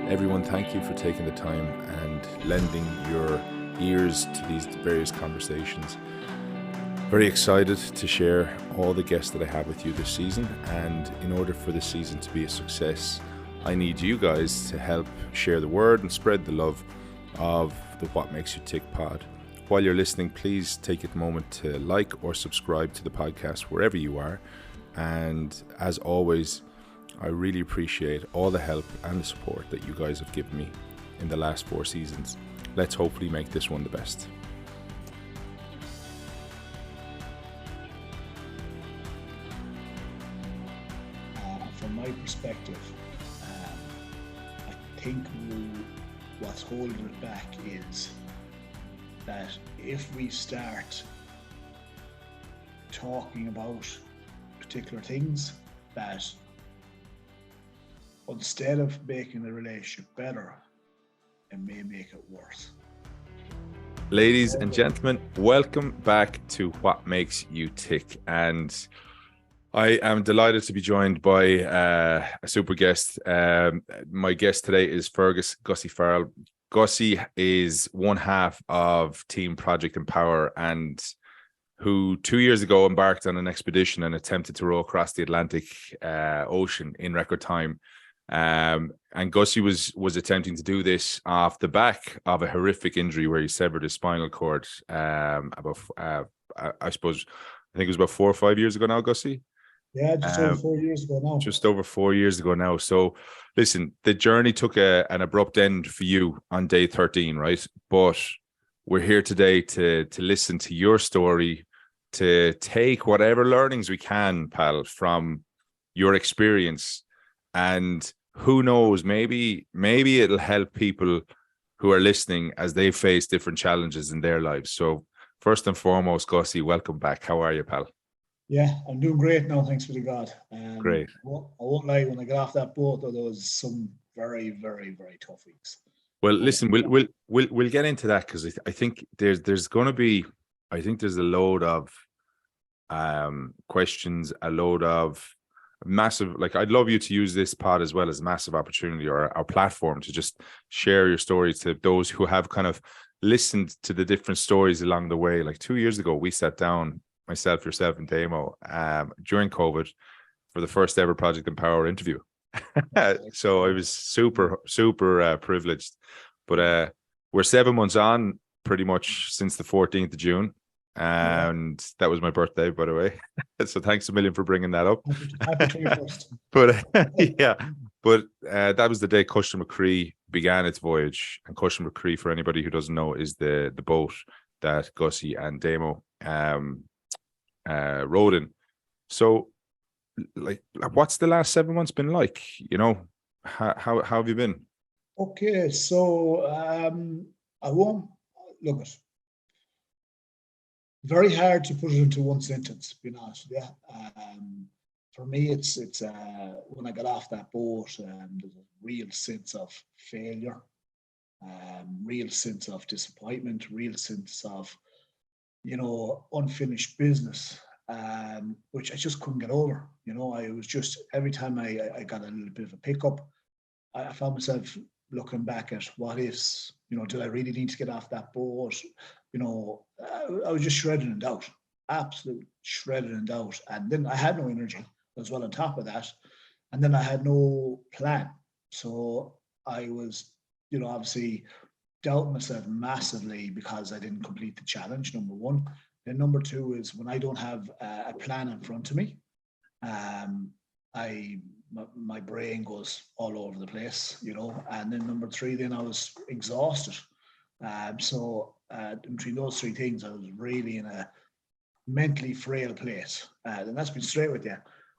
Everyone, thank you for taking the time and lending your ears to these various conversations. Very excited to share all the guests that I have with you this season, and in order for this season to be a success, I need you guys to help share the word and spread the love of the What Makes You Tick pod. While you're listening, please take a moment to like or subscribe to the podcast wherever you are. And as always, I really appreciate all the help and the support that you guys have given me in the last 4 seasons. Let's hopefully make this one the best. From my perspective, I think what's holding it back is that if we start talking about particular things, that instead of making the relationship better, it may make it worse. Ladies and gentlemen, welcome back to What Makes You Tick. And I am delighted to be joined by a super guest. My guest today is Fergus "Gussie" Farrell. Gussie is one half of Team Project Empower, and who 2 years ago embarked on an expedition and attempted to row across the Atlantic Ocean in record time. And Gussie was attempting to do this off the back of a horrific injury where he severed his spinal cord I think it was about 4 or 5 years ago now, Gussie. Yeah, just over 4 years ago now. Just over 4 years ago now. So listen, the journey took an abrupt end for you on day 13, right? But we're here today to listen to your story, to take whatever learnings we can, pal, from your experience. And who knows, maybe it'll help people who are listening as they face different challenges in their lives. So first and foremost, Gussie, welcome back. How are you, pal? Yeah, I'm doing great now, thanks be to God. Great. I won't lie, when I got off that boat, there was some very, very, very tough weeks. Well, listen, we'll get into that, because I think there's going to be, I think there's a load of questions, a load of massive, like, I'd love you to use this pod as well as a massive opportunity, or our platform, to just share your stories to those who have kind of listened to the different stories along the way. Like 2 years ago, we sat down, myself, yourself, and Damo, during COVID for the first ever Project Empower interview. So I was super privileged. But we're 7 months on, pretty much since the 14th of June. And that was my birthday, by the way. So thanks a million for bringing that up. Happy 21st. But yeah, but that was the day Cushman McCree began its voyage. And Cushman McCree, for anybody who doesn't know, is the boat that Gussie and Damo rode in. So, like, what's the last 7 months been like? You know, how have you been? Okay, so I won't look at. Very hard to put it into one sentence, to be honest with you. For me, it's when I got off that boat, there's a real sense of failure, real sense of disappointment, real sense of, unfinished business, which I just couldn't get over. I was just, every time I got a little bit of a pickup, I found myself looking back at what ifs. Did I really need to get off that boat? I was just shredded in doubt, absolute shredded in doubt. And then I had no energy as well on top of that. And then I had no plan. So I was, obviously doubting myself massively because I didn't complete the challenge, number one. Then number two is when I don't have a plan in front of me, my brain goes all over the place, and then number three, then I was exhausted. So between those three things, I was really in a mentally frail place, and that's been straight with you.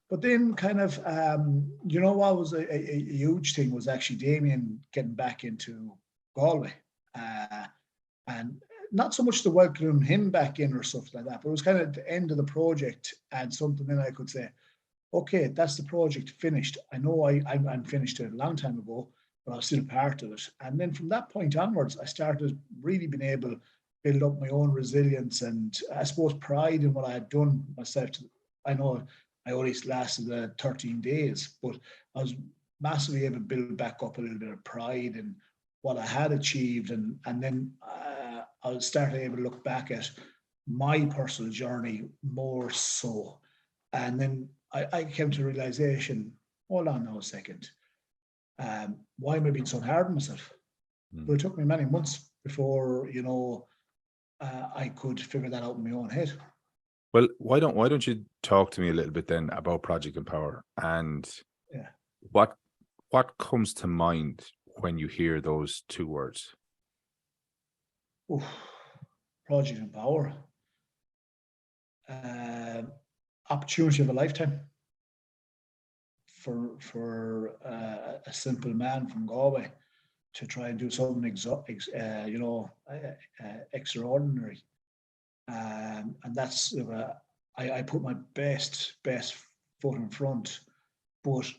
But then kind of, what was a huge thing was actually Damien getting back into Galway, and not so much to welcome him back in or stuff like that, but it was kind of the end of the project and something that I could say, okay, that's the project finished. I know I'm finished it a long time ago, but I was still part of it. And then from that point onwards, I started really being able to build up my own resilience and, I suppose, pride in what I had done myself. I know I only lasted 13 days, but I was massively able to build back up a little bit of pride in what I had achieved, and then I was starting able to look back at my personal journey more so, and then I came to the realization, hold on now a second, why am I being so hard on myself? But it took me many months before, I could figure that out in my own head. Well, why don't you talk to me a little bit then about Project Empower and Yeah. what comes to mind when you hear those two words? Oof. Project Empower. Uh, Opportunity of a lifetime for a simple man from Galway to try and do something extraordinary. And that's I put my best foot in front, but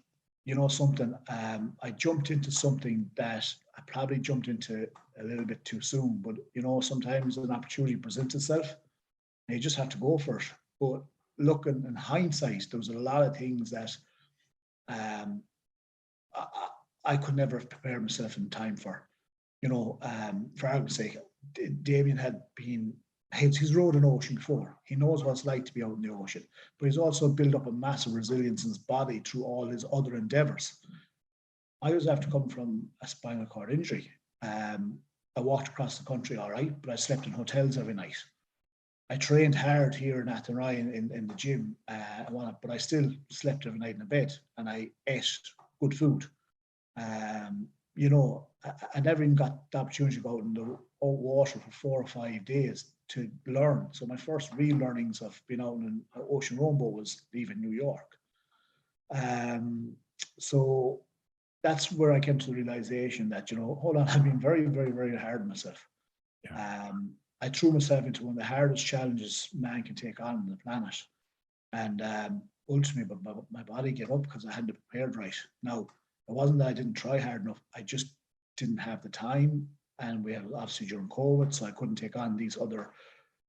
something, I jumped into something that I probably jumped into a little bit too soon. But sometimes an opportunity presents itself, and you just have to go for it. But looking in hindsight, there was a lot of things that um, I could never have prepared myself in time for. For argument's sake, Damien had been, he's rode an ocean before. He knows what it's like to be out in the ocean, but he's also built up a massive resilience in his body through all his other endeavors. I was after coming from a spinal cord injury. I walked across the country all right, but I slept in hotels every night. I trained hard here in Athenry in the gym, but I still slept every night in the bed, and I ate good food. I never even got the opportunity to go out in the water for 4 or 5 days to learn. So my first real learnings of being out in an ocean rowboat was leaving New York. So that's where I came to the realization that, hold on, I've been very, very, very hard on myself. Yeah. I threw myself into one of the hardest challenges man can take on the planet. And ultimately, my body gave up because I hadn't prepared right. Now, it wasn't that I didn't try hard enough. I just didn't have the time. And we had, obviously, during COVID, so I couldn't take on these other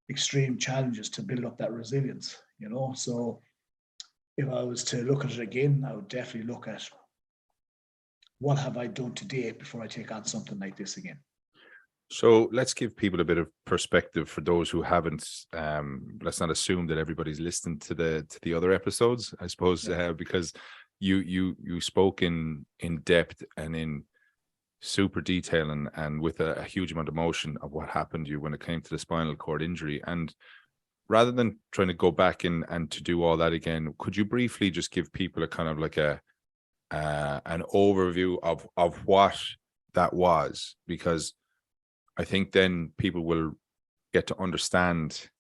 extreme challenges to build up that resilience, So if I was to look at it again, I would definitely look at what have I done today before I take on something like this again. So let's give people a bit of perspective for those who haven't. Let's not assume that everybody's listened to the other episodes, I suppose, because you spoke in depth and in super detail and with a huge amount of emotion of what happened to you when it came to the spinal cord injury. And rather than trying to go back and to do all that again, could you briefly just give people a kind of like an overview of what that was? Because I think then people will get to understand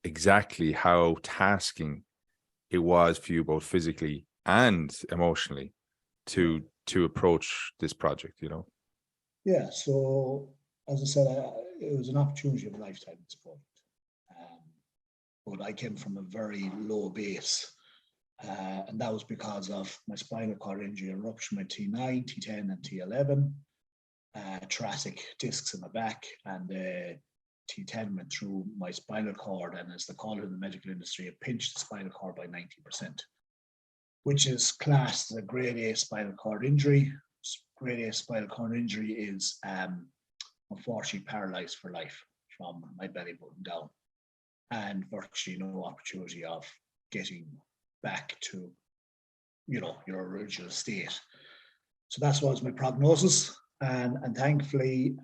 exactly how tasking it was for you, both physically and emotionally, to approach this project, Yeah. So as I said, it was an opportunity of a lifetime, this project. But I came from a very low base. And that was because of my spinal cord injury, a rupture in my T9, T10, and T11. Thoracic discs in my back, and T10 went through my spinal cord, and as they call it in the medical industry, it pinched the spinal cord by 90%, which is classed as a grade A spinal cord injury. Grade A spinal cord injury is unfortunately paralyzed for life from my belly button down, and virtually no opportunity of getting back to your original state. So that was my prognosis. And thankfully,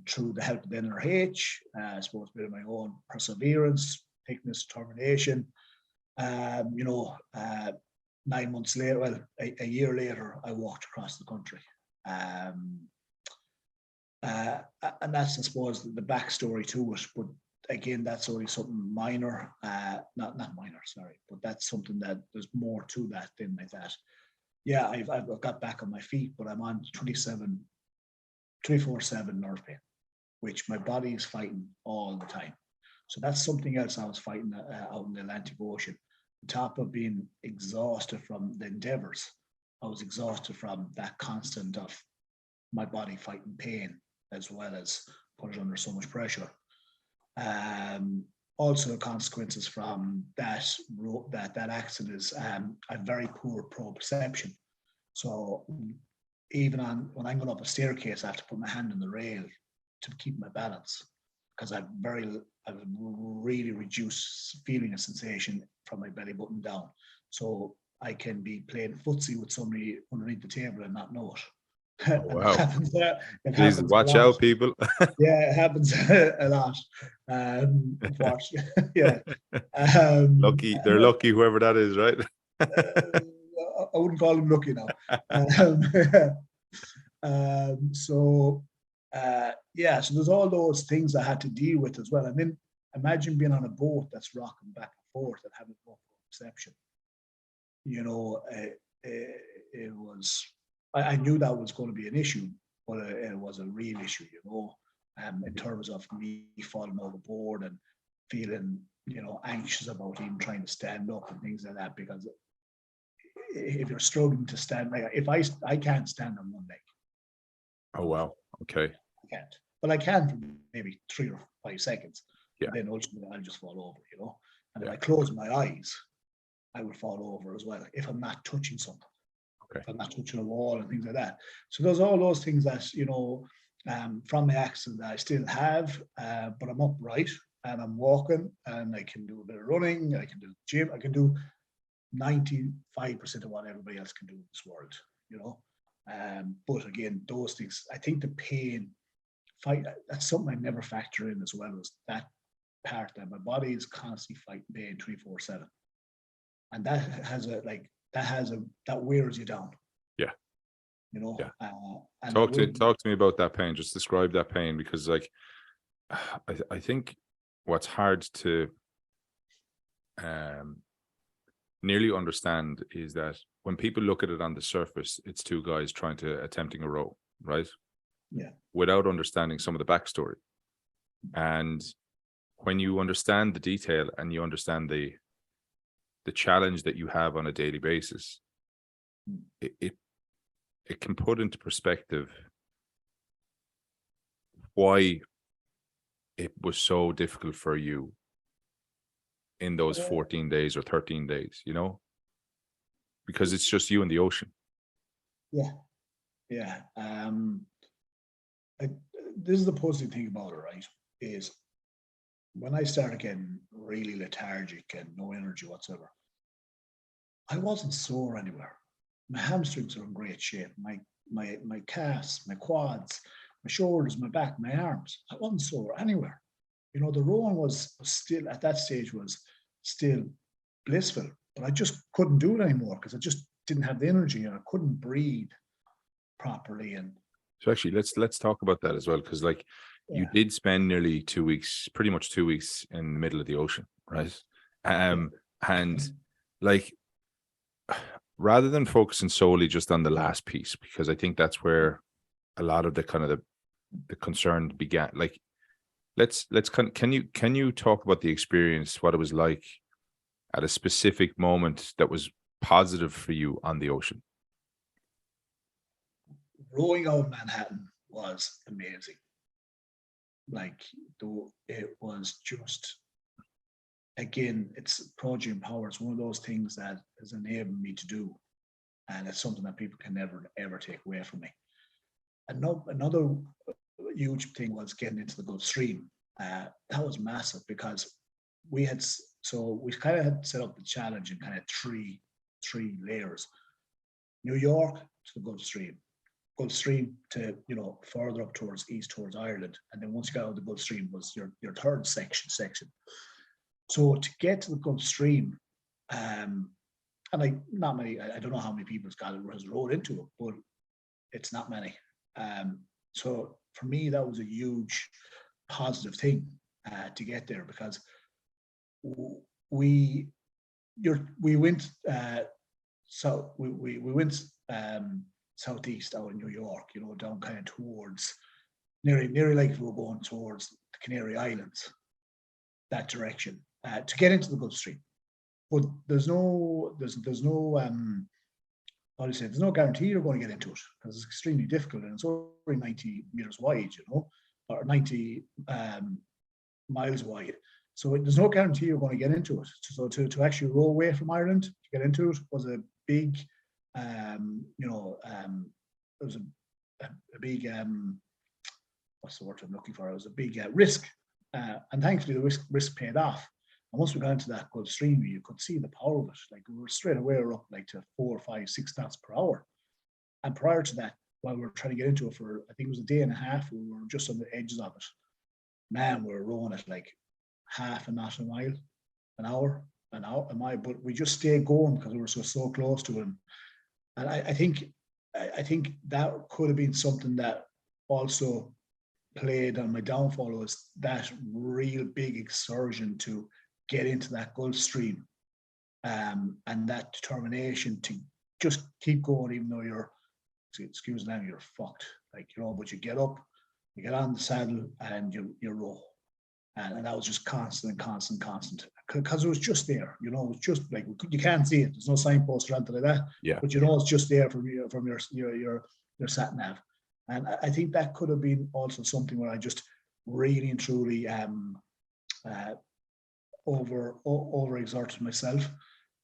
through the help of the NRH, I suppose a bit of my own perseverance, thickness, determination, 9 months later, well, a year later, I walked across the country. And that's, I suppose, the backstory to it. But again, that's only something minor, not minor, sorry, but that's something that there's more to that than like that. Yeah, I've got back on my feet, but I'm on 24/7 nerve pain, which my body is fighting all the time. So that's something else I was fighting out in the Atlantic Ocean. On top of being exhausted from the endeavors, I was exhausted from that constant of my body fighting pain, as well as put it under so much pressure. also the consequences from that accident is a very poor proprioception. So even when I'm going up a staircase, I have to put my hand on the rail to keep my balance, because I've really reduced feeling of sensation from my belly button down. So I can be playing footsie with somebody underneath the table and not know it. Oh, wow. It Please happens watch out, people. Yeah, it happens a lot. Unfortunately, yeah. Lucky, they're lucky, whoever that is, right? I wouldn't call him lucky now. So so there's all those things I had to deal with as well. And then imagine being on a boat that's rocking back and forth and having no perception. You know, it was. I knew that was going to be an issue, but it was a real issue. You know, in terms of me falling overboard and feeling, anxious about even trying to stand up and things like that. Because if you're struggling to stand, like if I can't stand on one leg. Oh, wow. Okay. I can't, but I can for maybe 3 or 5 seconds. Yeah. Then ultimately I'll just fall over, And if I close my eyes, I would fall over as well if I'm not touching something. Okay. If I'm not touching a wall and things like that. So there's all those things that, from the accident that I still have, but I'm upright and I'm walking and I can do a bit of running, I can do gym, I can do 95% of what everybody else can do in this world, But again, those things, I think the pain, that's something I never factor in as well, as that part that my body is constantly fighting pain 24/7. And that wears you down. Yeah. Yeah. And talk to me about that pain. Just describe that pain, because I think what's hard to nearly understand is that when people look at it on the surface, it's two guys attempting a row, right? Yeah. Without understanding some of the backstory. And when you understand the detail and you understand the challenge that you have on a daily basis, it can put into perspective why it was so difficult for you in those 14 days or 13 days, because it's just you and the ocean. Yeah. Yeah. This is the positive thing about it, right? Is when I started getting really lethargic and no energy whatsoever, I wasn't sore anywhere. My hamstrings are in great shape. My calves, my quads, my shoulders, my back, my arms. I wasn't sore anywhere. The rowing was still at that stage was still blissful, but I just couldn't do it anymore because I just didn't have the energy and I couldn't breathe properly. And so actually, let's talk about that as well, because you did spend nearly 2 weeks, pretty much 2 weeks in the middle of the ocean, right? And rather than focusing solely just on the last piece, because I think that's where a lot of the kind of the concern began. Can you talk about the experience, what it was like at a specific moment that was positive for you on the ocean? Rowing out Manhattan was amazing. It was just, again, it's project power. It's one of those things that has enabled me to do, and it's something that people can never ever take away from me. Another huge thing was getting into the Gulf Stream. That was massive because we kind of had set up the challenge in kind of three layers: New York to the Gulf Stream to further up towards Ireland, and then once you got out of the Gulf Stream was your third section. So to get to the Gulf Stream, and not many, I don't know how many people has rowed into it, but it's not many. So for me, that was a huge positive thing to get there, because we went we went southeast out in New York, down kind of towards nearly like we were going towards the Canary Islands, that direction, to get into the Gulf Stream. But there's no there's no guarantee you're going to get into it, because it's extremely difficult and it's only 90 meters wide, or 90 miles wide. So there's no guarantee you're going to get into it. So to actually row away from Ireland to get into it was a big, it was a big, what's the word I'm looking for? It was a big risk. And thankfully the risk paid off. And once we got into that Gulf Stream, you could see the power of it. Like we were straight away up like to 4, 5, 6 knots per hour. And prior to that, while we were trying to get into it for, I think it was a day and a half, we were just on the edges of it. Man, we were rowing at like half a knot a mile, an hour a mile, but we just stayed going because we were so close to him. And I think that could have been something that also played on my downfall, was that real big excursion to get into that Gulf Stream, and that determination to just keep going, even though you're, excuse me, you're fucked, like, but you get up, you get on the saddle, and you row. And that was just constant, because it was just there, it was just like, you can't see it. There's no signpost or anything like that. Yeah. But it's just there from your sat nav. And I think that could have been also something where I just really and truly overexerted myself,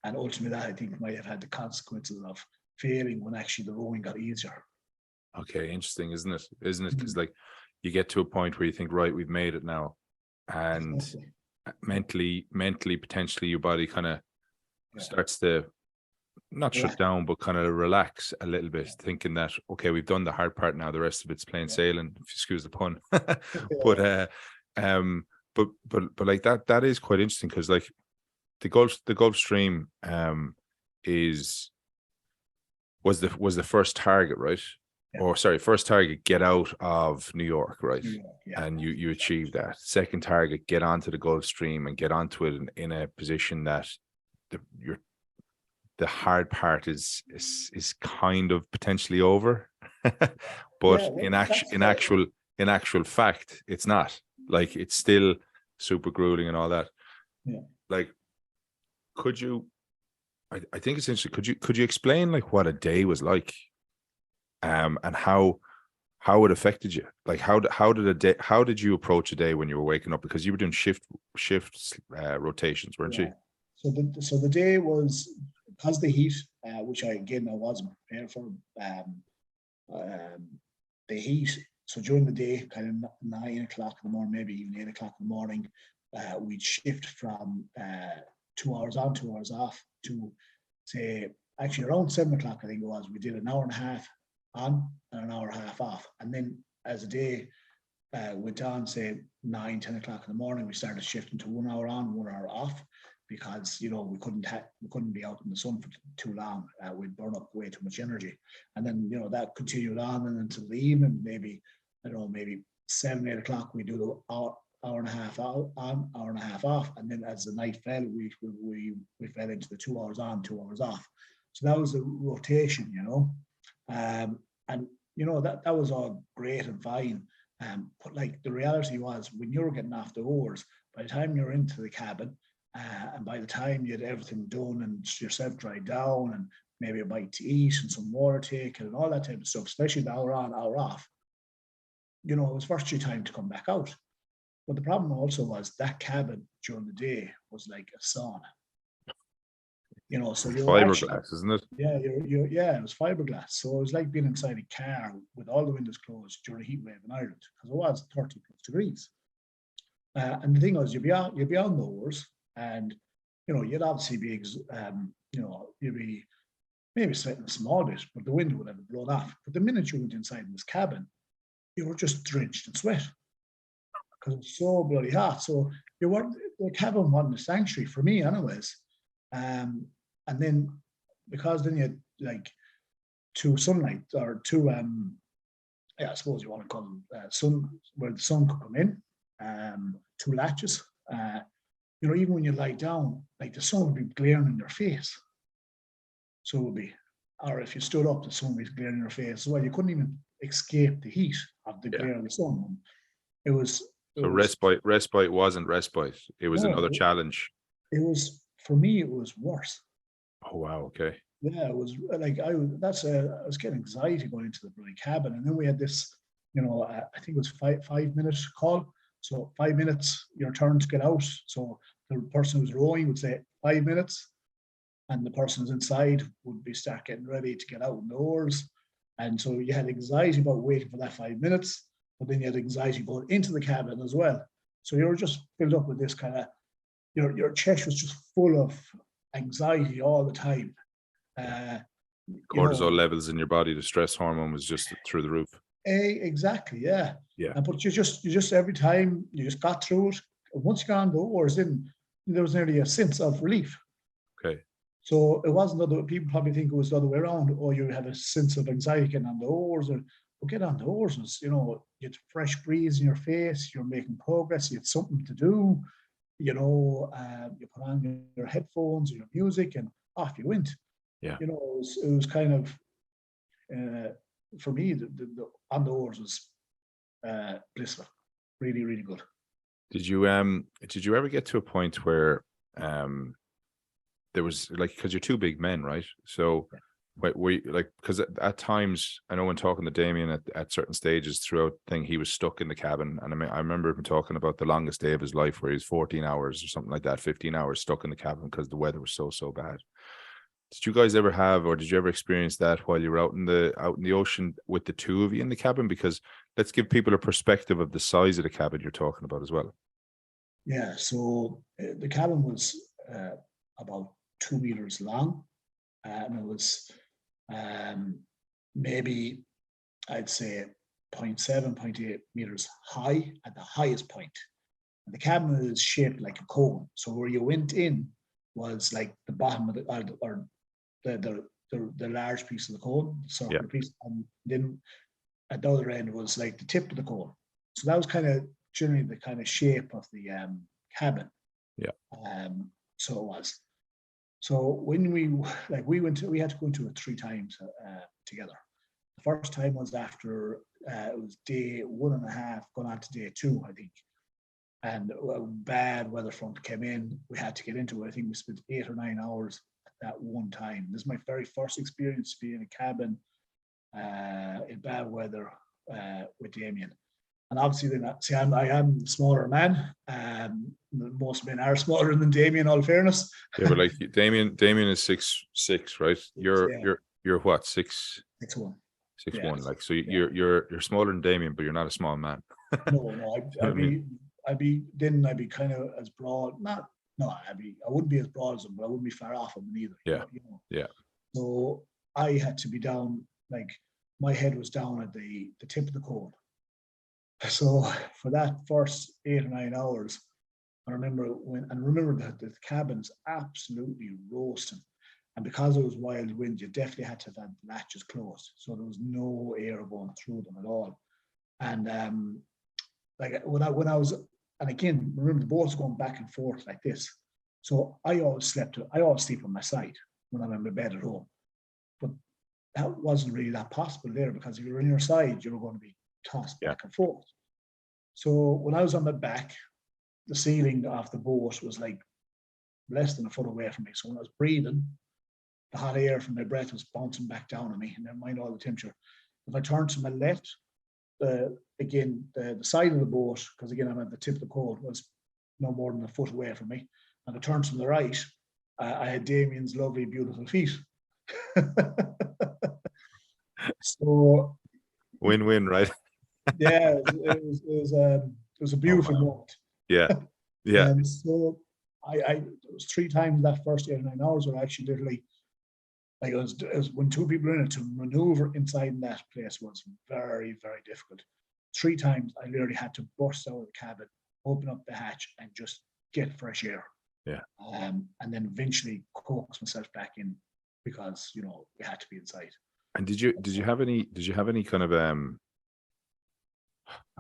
and ultimately that I think might have had the consequences of failing when actually the rowing got easier. Okay, interesting, isn't it? Because like you get to a point where you think, right, we've made it now, and mentally, potentially your body kind of starts to not shut down, but kind of relax a little bit, thinking that, okay, we've done the hard part now, the rest of it's plain sailing, if you excuse the pun. But like that is quite interesting, because like the Gulf Stream was the first target, right? Or sorry, first target, get out of New York, right? And you achieved that. Second target, get onto the Gulf Stream and get onto it in a position that the hard part is kind of potentially over. But in actual fact, it's not. Like, it's still super grueling and all that. Like, could you, I think it's interesting, could you explain like what a day was like, and how it affected you? Like, how did you approach a day when you were waking up? Because you were doing shift rotations, weren't you? So the day was, because the heat, which I wasn't prepared for, the heat. So during the day, kind of 9 o'clock in the morning, maybe even 8 o'clock in the morning, we'd shift from 2 hours on, 2 hours off, to say actually around 7 o'clock, I think it was. We did an hour and a half on and an hour and a half off, and then as the day went on, say 9, 10 o'clock in the morning, we started shifting to 1 hour on, 1 hour off, because we couldn't be out in the sun for too long. We'd burn up way too much energy, and then that continued on, and until the evening, maybe 7, 8 o'clock, we do the hour and a half on, hour and a half off, and then as the night fell, we fell into the 2 hours on, 2 hours off. So that was a rotation, and that was all great and fine. But like, the reality was, when you were getting off the oars, by the time you're into the cabin, and by the time you had everything done and yourself dried down, and maybe a bite to eat and some water taken and all that type of stuff, especially the hour on, hour off, it was virtually time to come back out. But the problem also was that cabin during the day was like a sauna. So you're fiberglass, isn't it? Yeah, it was fiberglass. So it was like being inside a car with all the windows closed during a heat wave in Ireland, because it was 30 plus degrees. And the thing was, you'd be on the oars, and you'd obviously be you'd be maybe sweating a small bit, but the wind would have blown off. But the minute you went inside in this cabin, you were just drenched in sweat, because it was so bloody hot. So the cabin wasn't a sanctuary for me, anyways. And then, because then you had like two sunlight, or two I suppose you want to call them sun, where the sun could come in, two latches. Even when you lie down, like, the sun would be glaring in your face. So it would be, or if you stood up, the sun was glaring in your face. So you couldn't even escape the heat of the glare of the sun. It was respite wasn't respite. It was another challenge. It was, for me, it was worse. Oh wow, okay. Yeah, it was like, I was getting anxiety going into the bloody cabin, and then we had this, I think it was 5 minute call. So 5 minutes, your turn to get out. So the person who's rowing would say 5 minutes, and the person who's inside would be start getting ready to get out in the oars. And so you had anxiety about waiting for that 5 minutes, but then you had anxiety going into the cabin as well. So you were just filled up with this kind of, your chest was just full of anxiety all the time. Cortisol levels in your body, the stress hormone was just through the roof. Exactly, yeah. Yeah. But you just every time you just got through it. Once you got on the oars, then there was nearly a sense of relief. Okay. So it wasn't other people probably think it was the other way around, or you had a sense of anxiety getting on the oars, or get on the oars was, you had fresh breeze in your face, you're making progress, you had something to do, you put on your headphones or your music and off you went. Yeah. It was kind of for me, the on the oars was blissful, really, really good. Did you ever get to a point where there was, like, because you're two big men, right? So were you, like, because at times, I know when talking to Damien at certain stages throughout the thing, he was stuck in the cabin, and I remember him talking about the longest day of his life where he was 14 hours or something like that, 15 hours stuck in the cabin because the weather was so bad. Did you guys ever have, or did you ever experience that while you were out in the ocean with the two of you in the cabin? Because let's give people a perspective of the size of the cabin you're talking about as well. Yeah, so the cabin was about 2 meters long, and it was maybe, I'd say, 0.7, 0.8 meters high at the highest point. And the cabin is shaped like a cone. So where you went in was like the bottom of the large piece of the cone, the circular piece, and then at the other end was like the tip of the cone. So that was kind of generally the kind of shape of the cabin. Yeah. So it was. So when we had to go into it 3 times together. The first time was after it was day 1.5, going on to day 2, I think. And a bad weather front came in. We had to get into it. I think we spent 8 or 9 hours at that one time. This is my very first experience being in a cabin in bad weather with Damien. And obviously, then I am a smaller man. Most men are smaller than Damien, all fairness. Yeah, but like Damien is 6'6", right? You're what, 6'1"? 6'1", like, so you're smaller than Damien, but you're not a small man. No, I'd be kind of as broad. I wouldn't be as broad as him, but I wouldn't be far off him either. Yeah. Yeah. So I had to be down, like my head was down at the tip of the cone. So for that first 8 or 9 hours, I remember that the cabin's absolutely roasting. And because it was wild wind, you definitely had to have the latches closed. So there was no air going through them at all. And like when I was, and again, remember the boat's going back and forth like this. So I always sleep on my side when I'm in my bed at home. But that wasn't really that possible there, because if you were on your side, you were going to be tossed back and forth. So when I was on my back, the ceiling of the boat was like less than a foot away from me. So when I was breathing, the hot air from my breath was bouncing back down on me, and never mind all the temperature. If I turned to my left, the side of the boat, because again I'm at the tip of the cone, was no more than a foot away from me. And I turned to the right, I had Damien's lovely, beautiful feet. So win-win, right? Yeah, it was a beautiful moment. Yeah. And so it was 3 times that first 8 or 9 hours were actually literally, like it was when 2 people were in it, to maneuver inside that place was very, very difficult. 3 times I literally had to burst out of the cabin, open up the hatch, and just get fresh air. Yeah. And then eventually coax myself back in, because we had to be inside. And did you have any kind of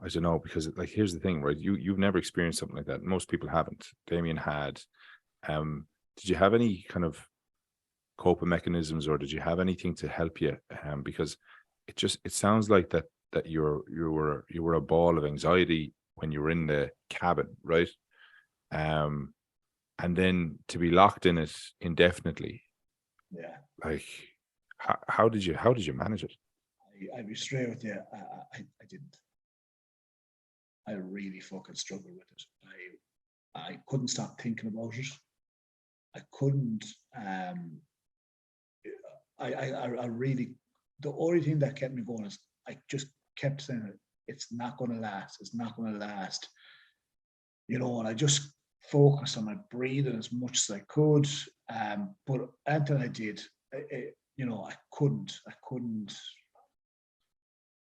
I don't know, because like here's the thing, right? You've never experienced something like that. Most people haven't. Damien had. Did you have any kind of coping mechanisms, or did you have anything to help you? Because it sounds like that you were a ball of anxiety when you were in the cabin, right? And then to be locked in it indefinitely. Yeah. Like, how did you manage it? I'd be straight with you. I didn't. I really fucking struggled with it. I couldn't stop thinking about it. I couldn't. I really. The only thing that kept me going is I just kept saying it's not going to last. It's not going to last. You know, and I just focused on my breathing as much as I could. But until I did, you know, I couldn't.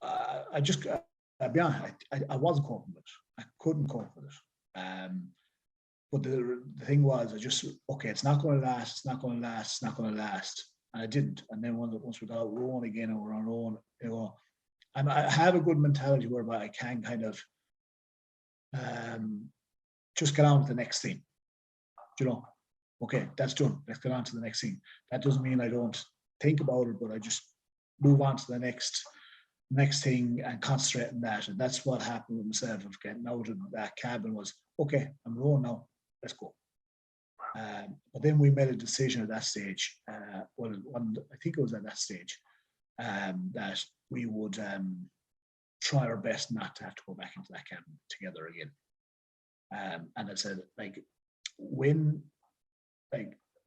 I just. I'll be honest. I wasn't coping with it. I couldn't cope with it. But the thing was, I just okay. It's not going to last. It's not going to last. It's not going to last. And I didn't. And then once we got rolling again and we're on our own, you know, I have a good mentality whereby I can kind of just get on with the next thing. You know, okay, that's done. Let's get on to the next thing. That doesn't mean I don't think about it, but I just move on to the next thing and concentrate on that. And that's what happened with myself of getting out of that cabin was, okay, I'm rolling now. Let's go. But then we made a decision at that stage. I think it was at that stage that we would try our best not to have to go back into that cabin together again. And I said, like when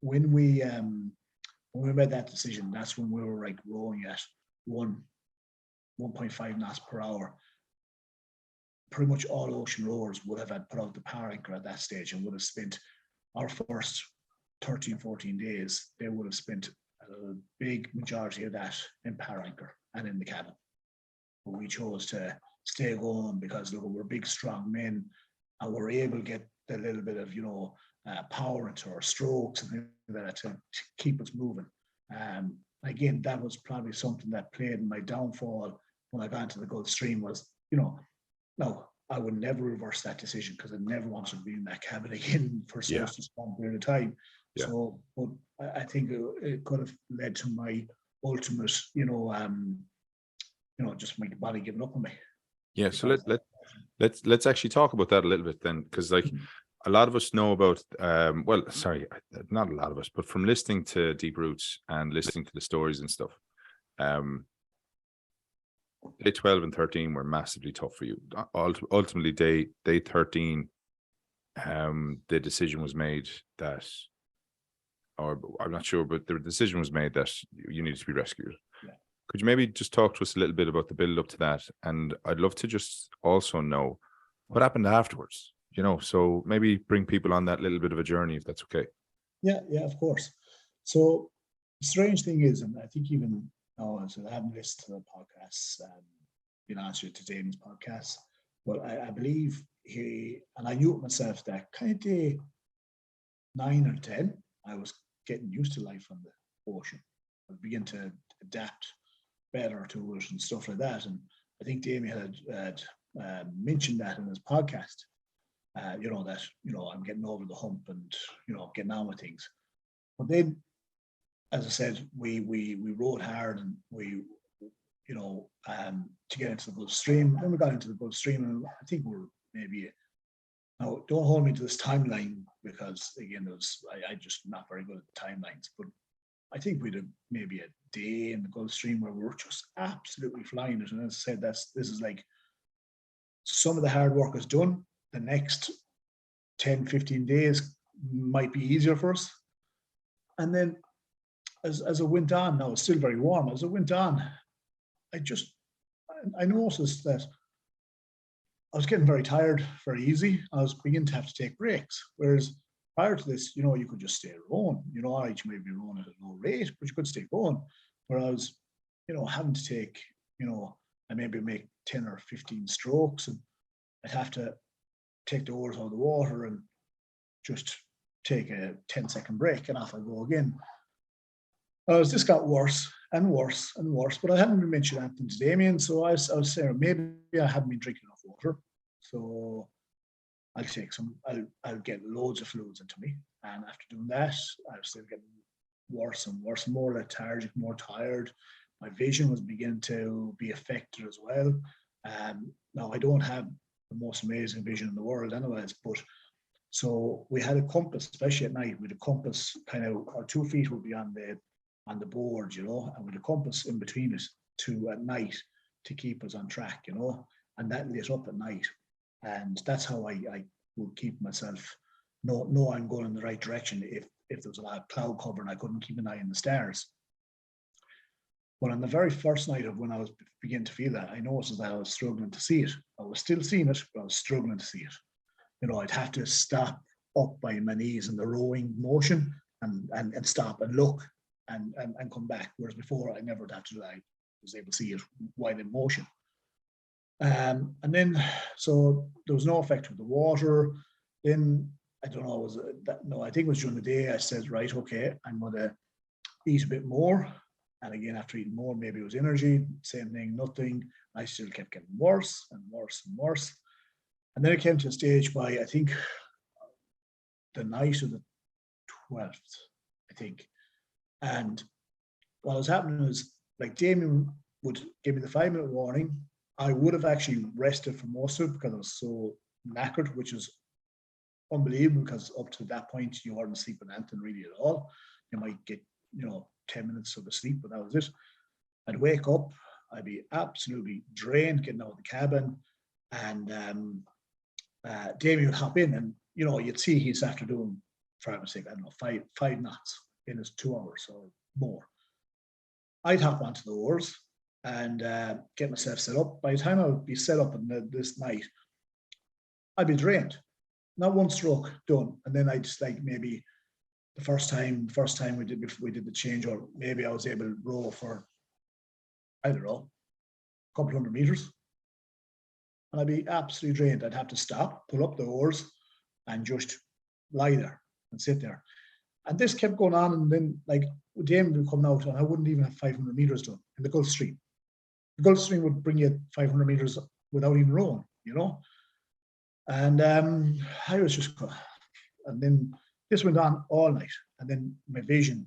we made that decision, that's when we were like rowing at 1.5 knots per hour. Pretty much all ocean rowers would have had put out the power anchor at that stage and would have spent our first 13, 14 days, they would have spent a big majority of that in power anchor and in the cabin. But we chose to stay going because look, we're big, strong men and we're able to get a little bit of, you know, power into our strokes and things like that to keep us moving. Again, that was probably something that played in my downfall when I got into the Gulf Stream was, you know, no, I would never reverse that decision because I never wanted to be in that cabin again for such a long period of time. Yeah. So, but I think it could have led to my ultimate, just my body giving up on me. Yeah. So let's actually talk about that a little bit then, because like a lot of us know about, not a lot of us, but from listening to Deep Roots and listening to the stories and stuff, day 12 and 13 were massively tough for you. Ultimately, day 13, the decision was made that, or I'm not sure, but the decision was made that you needed to be rescued. Yeah. Could you maybe just talk to us a little bit about the build up to that? And I'd love to just also know what happened afterwards, you know, so maybe bring people on that little bit of a journey, if that's okay. Yeah, of course. So the strange thing is, and I think even so I haven't listened to the podcasts, been answered to Damien's podcast, but I believe and I knew it myself that kind of day 9 or 10, I was getting used to life on the ocean. I begin to adapt better to it and stuff like that. And I think Damien had mentioned that in his podcast, that, I'm getting over the hump and, getting on with things. But then, as I said, we rode hard and we, to get into the Gulf Stream. Then we got into the Gulf Stream, and I think we're maybe, now don't hold me to this timeline because again, I just not very good at timelines. But I think we did maybe a day in the Gulf Stream where we were just absolutely flying it. And as I said, this is like some of the hard work is done. The next 10, 15 days might be easier for us. And then as it went on, now it's still very warm, as it went on, I noticed that I was getting very tired very easy. I was beginning to have to take breaks. Whereas prior to this, you could just stay rowing. All right, you may be rowing at a low rate, but you could stay going. Whereas, having to take, I maybe make 10 or 15 strokes and I'd have to take the oars out of the water and just take a 10-second break and off I go again. As this got worse and worse and worse, but I hadn't been mentioning anything to Damien, so I was saying maybe I haven't been drinking enough water, so I'll take some. I'll get loads of fluids into me, and after doing that, I was still getting worse and worse, more lethargic, more tired. My vision was beginning to be affected as well. Now I don't have the most amazing vision in the world, anyways, but. So we had a compass, especially at night. With a compass, kind of our 2 feet would be on the board, and with a compass in between us at night to keep us on track, and that lit up at night. And that's how I would keep myself, know I'm going in the right direction. If there was a lot of cloud cover and I couldn't keep an eye on the stars. But on the very first night of when I was beginning to feel that, I noticed that I was struggling to see it. I was still seeing it, but I was struggling to see it. I'd have to stop up by my knees in the rowing motion and stop and look and come back. Whereas before I never had to do that. I was able to see it while in motion. And then, so there was no effect with the water. Then, I don't know, I think it was during the day I said, right, okay, I'm going to eat a bit more. And again, after eating more, maybe it was energy, same thing, nothing. I still kept getting worse and worse and worse. And then it came to a stage by, I think, the night of the 12th, I think. And what was happening was, like, Damien would give me the 5-minute warning. I would have actually rested for most of it because I was so knackered, which is unbelievable because up to that point, you weren't sleeping anything really at all. You might get, 10 minutes of the sleep, but that was it. I'd wake up, I'd be absolutely drained getting out of the cabin, and Damien would hop in, and you'd see he's after doing, for argument's sake, I don't know, five knots in his 2 hours or more. I'd hop onto the oars and get myself set up. By the time I would be set up in this night, I'd be drained. Not one stroke done, and then I just, like, maybe the first time we did the change, or maybe I was able to row for, I don't know, a couple 100 meters, and I'd be absolutely drained. I'd have to stop, pull up the oars, and just lie there and sit there. And this kept going on, and then, like, Damien would come out, and I wouldn't even have 500 meters done in the Gulf Stream. The Gulf Stream would bring you 500 meters without even rowing, And I was just, and then this went on all night. And then my vision,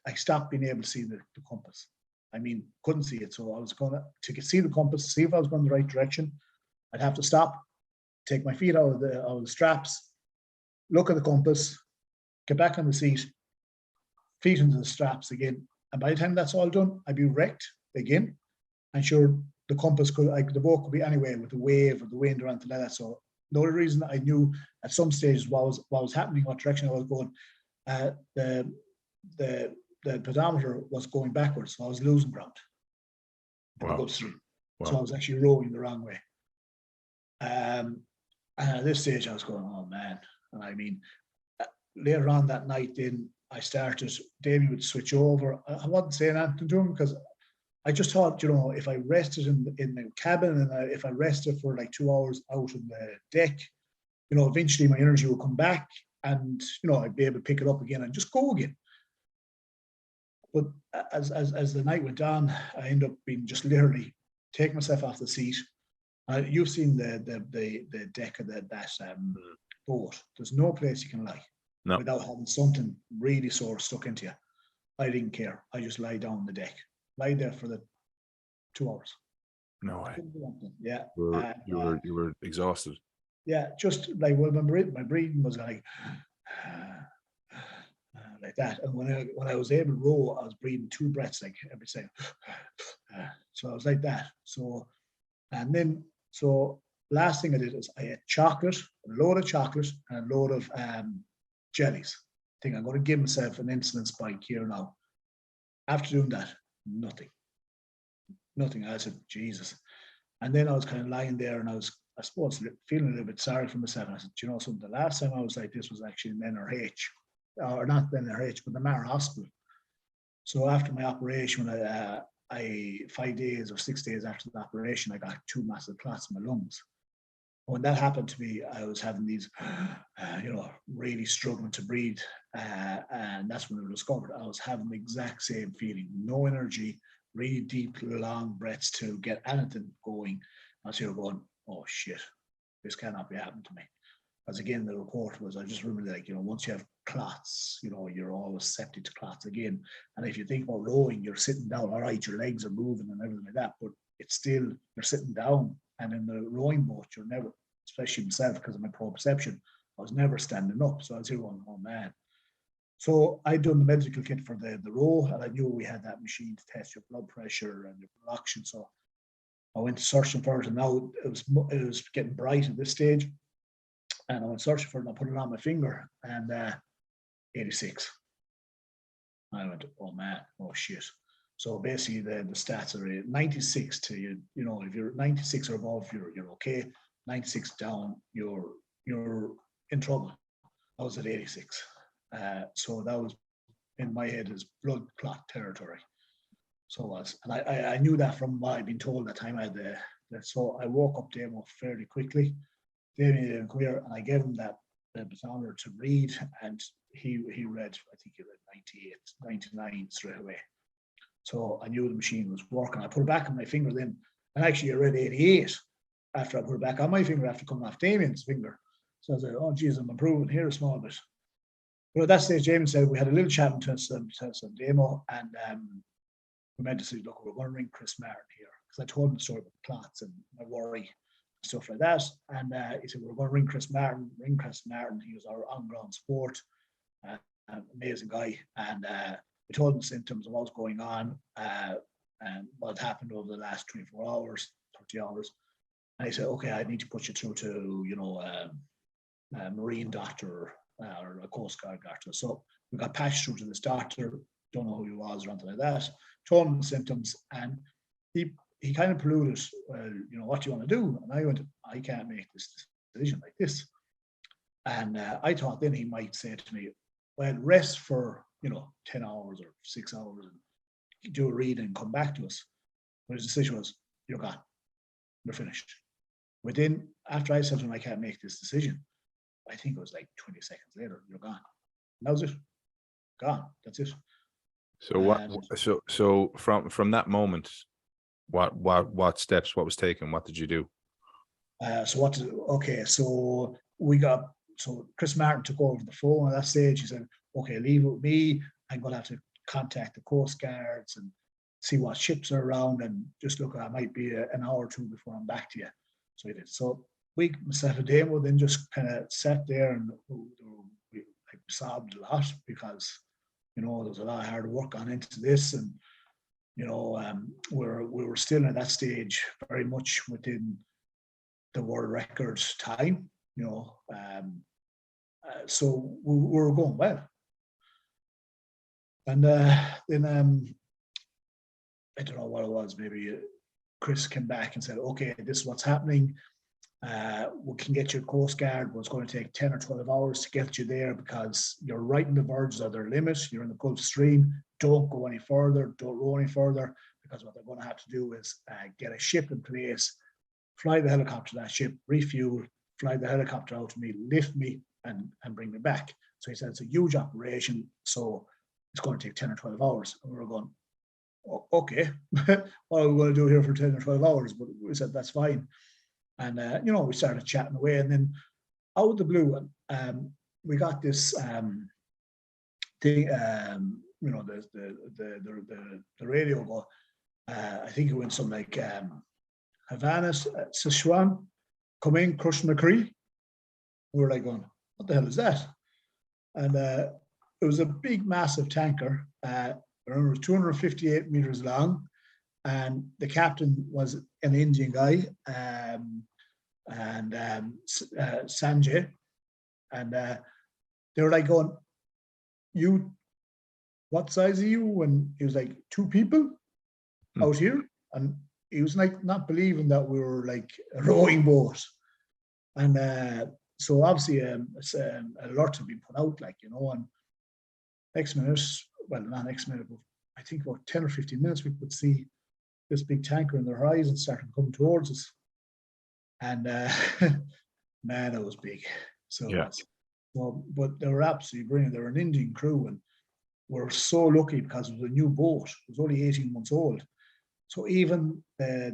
I stopped being able to see the compass. I mean, couldn't see it. So I was going to see the compass, see if I was going the right direction. I'd have to stop, take my feet out of the straps, look at the compass, get back on the seat, feet into the straps again. And by the time that's all done, I'd be wrecked again. And sure, the compass the boat could be anywhere with the wave or the wind or anything like that. So the only reason I knew at some stages what was happening, what direction I was going, the pedometer was going backwards, so I was losing ground. Wow. So I was actually rowing the wrong way. And at this stage, I was going, oh man. And I mean, later on that night, then I started, Davey would switch over. I wasn't saying anything to him because I just thought, if I rested in the cabin and if I rested for like 2 hours out on the deck, eventually my energy will come back and, I'd be able to pick it up again and just go again. But as the night went on, I ended up being just literally take myself off the seat. You've seen the deck of that boat. There's no place you can lie without having something really sore stuck into you. I didn't care. I just lie down on the deck. Lie there for the 2 hours. No way. Yeah. You were exhausted. Yeah, just like, well, my breathing was like that. And when I was able to row, I was breathing 2 breaths like every second. So I was like that. So last thing I did is I ate chocolate, a load of chocolate, and a load of jellies. I think I'm going to give myself an insulin spike here now. After doing that, nothing. I said, Jesus. And then I was kind of lying there, and I suppose, feeling a little bit sorry for myself. And I said, something? The last time I was like this was actually in NRH, or not NRH, but the Mara Hospital. So after my operation, when I 5 days or 6 days after the operation, I got 2 massive clots in my lungs. When that happened to me, I was having these, really struggling to breathe. And that's when I discovered I was having the exact same feeling, no energy, really deep, long breaths to get anything going. I was here going, oh shit, this cannot be happening to me. Because again, the report was, I just remember once you have clots, you're always susceptible to clots again. And if you think about rowing, you're sitting down, all right, your legs are moving and everything like that, but it's still, you're sitting down. And in the rowing boat, you're never, especially myself, because of my proprioception, I was never standing up. So I was here going, oh man. So I'd done the medical kit for the row, and I knew we had that machine to test your blood pressure and your blood oxygen. So I went searching for it, and now it was getting bright at this stage, and I went searching for it, and I put it on my finger, and 86. I went, oh man, oh shit. So basically, the stats are 96 to you. You know, if you're 96 or above, you're okay. 96 down, you're in trouble. I was at 86, so that was in my head as blood clot territory. So it was, and I knew that from what I'd been told that time. I had so I woke up Damo fairly quickly. Damien didn't come here, and I gave him that barometer to read, and he read, I think he read 98, 99 straight away. So I knew the machine was working. I put it back on my finger then, and actually I read 88 after I put it back on my finger after coming off Damien's finger. So I was like, oh geez, I'm improving here a small bit. But at that stage, Damien said we had a little chat into some demo, and we meant to say, look, we're going to ring Chris Martin here, because I told him the story about the clots and my worry, stuff like that. And he said, we're going to ring Chris Martin. Ring Chris Martin. He was our on-ground sport, amazing guy. And we told him the symptoms of what was going on and what had happened over the last 24 hours, 30 hours. And he said, okay, I need to put you through to, you know, a marine doctor or a Coast Guard doctor. So we got patched through to this doctor, don't know who he was or anything like that, told him the symptoms, and he kind of polluted, you know, what do you want to do? And I went, I can't make this decision like this. And I thought then he might say to me, well, rest for, you know, 10 hours or 6 hours and do a read and come back to us. But his decision was, you're gone. We're finished. Within, after I said to him, I can't make this decision, I think it was like 20 seconds later, you're gone. And that was it. Gone. That's it. So so from that moment, what steps, what was taken, what did you do? So Chris Martin took over the phone at that stage. He said, okay, leave it with me. I'm going to have to contact the Coast Guards and see what ships are around, and just look, I might be an hour or two before I'm back to you. So he did. So we, myself and Damo, then just kind of sat there, and we sobbed a lot, because, you know, there was a lot of hard work gone into this, and, you know, we were still at that stage very much within the world record time, you know, so we were going well. And then I don't know what it was, maybe Chris came back and said, okay, this is what's happening. We can get you a Coast Guard, but it's going to take 10 or 12 hours to get you there, because you're right in the verge of their limit. You're in the Gulf Stream. Don't go any further. Don't row any further, because what they're going to have to do is get a ship in place, fly the helicopter to that ship, refuel, fly the helicopter out to me, lift me, and bring me back. So he said it's a huge operation, so it's going to take 10 or 12 hours. And we were going, oh, okay, what are we going to do here for 10 or 12 hours? But we said, that's fine. And, you know, we started chatting away, and then out of the blue, we got this thing, you know, the radio go, I think it went something like, Havana, Sichuan, come in, crush McCree. We were like going, what the hell is that? And it was a big, massive tanker. It was 258 meters long, and the captain was an Indian guy, Sanjay, and they were like going, you, what size are you? And he was like, 2 people out here, and he was like not believing that we were like a rowing boat. And so obviously an alert had been put out, like, you know, and next minute, well, not next minute, but I think about 10 or 15 minutes, we could see this big tanker in the horizon starting to come towards us. And man, it was big. So, yeah. Well, but they were absolutely brilliant. They were an Indian crew, and we're so lucky because it was a new boat. It was only 18 months old. So even they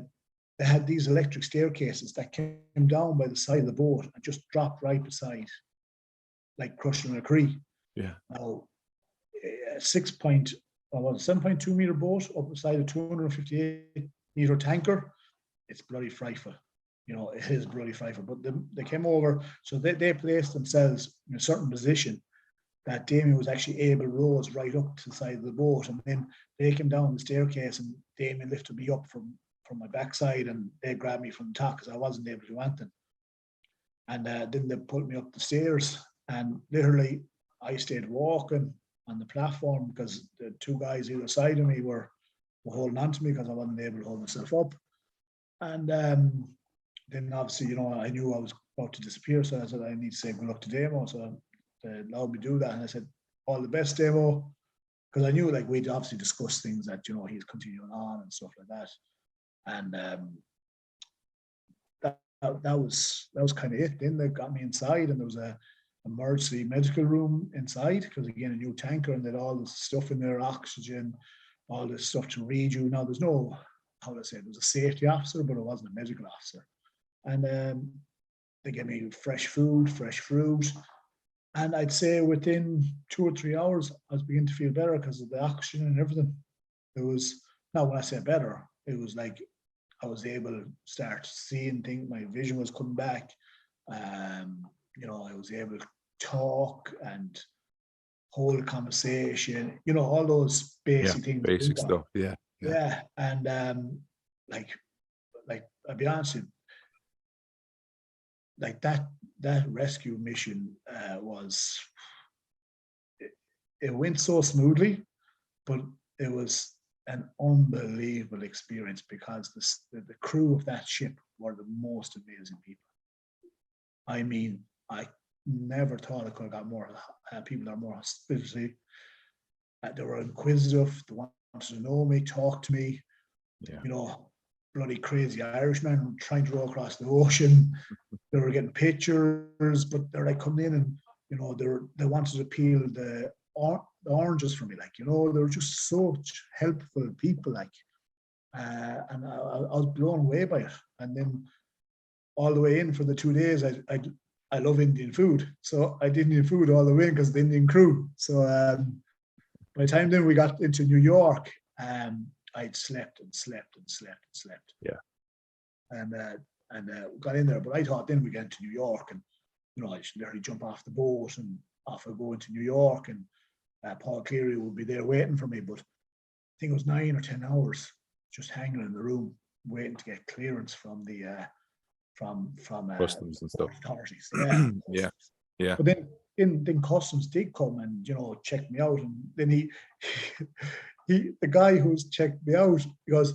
had these electric staircases that came down by the side of the boat and just dropped right beside, like crushing a creek. Yeah. Now, 7.2 meter boat up beside a 258 meter tanker, it's bloody frightful. You know, it is bloody frightful. But they came over, so they placed themselves in a certain position that Damien was actually able to row us right up to the side of the boat, and then they came down the staircase, and Damien lifted me up from from my backside, and they grabbed me from the top because I wasn't able to do anything. And then they pulled me up the stairs, and literally I stayed walking on the platform because the two guys either side of me were holding on to me because I wasn't able to hold myself up. And then obviously, you know, I knew I was about to disappear, so I said I need to say good luck to Damo. So they allowed me to do that, and I said all the best, Damo, because I knew like we'd obviously discussed things that, you know, he's continuing on and stuff like that. And that was kind of it. Then they got me inside, and there was a emergency medical room inside because, again, a new tanker, and they had all this stuff in there, oxygen, all this stuff to read you. Now there's no, how do I say, there was a safety officer, but it wasn't a medical officer. And they gave me fresh food, fresh fruit, and I'd say within 2 or 3 hours I was beginning to feel better because of the oxygen and everything. It was, now when I say better, it was like I was able to start seeing things. My vision was coming back. You know, I was able to talk and hold a conversation. You know, all those basic things. Basic stuff. Yeah. And like I'll be honest with you, like that rescue mission was. It went so smoothly, but it was an unbelievable experience because the crew of that ship were the most amazing people. I mean, I never thought I could have got more people that are more hospitality. They were inquisitive. They wanted to know me, talk to me. Yeah. You know, bloody crazy Irishman trying to row across the ocean. They were getting pictures, but they're like coming in and, you know, they wanted to peel the oranges for me, like, you know, they were just such helpful people, like, and I was blown away by it. And then all the way in for the 2 days, I love Indian food, so I did Indian food all the way in because of the Indian crew. So by the time then we got into New York, I'd slept and slept and slept and slept. Yeah. And got in there, but I thought then we get into New York, and, you know, I should literally jump off the boat and off I go into New York, and Paul Cleary would be there waiting for me. But I think it was 9 or 10 hours just hanging in the room waiting to get clearance from the from customs and stuff. Authorities. Yeah. But then customs did come and, you know, check me out, and then he the guy who's checked me out, he goes,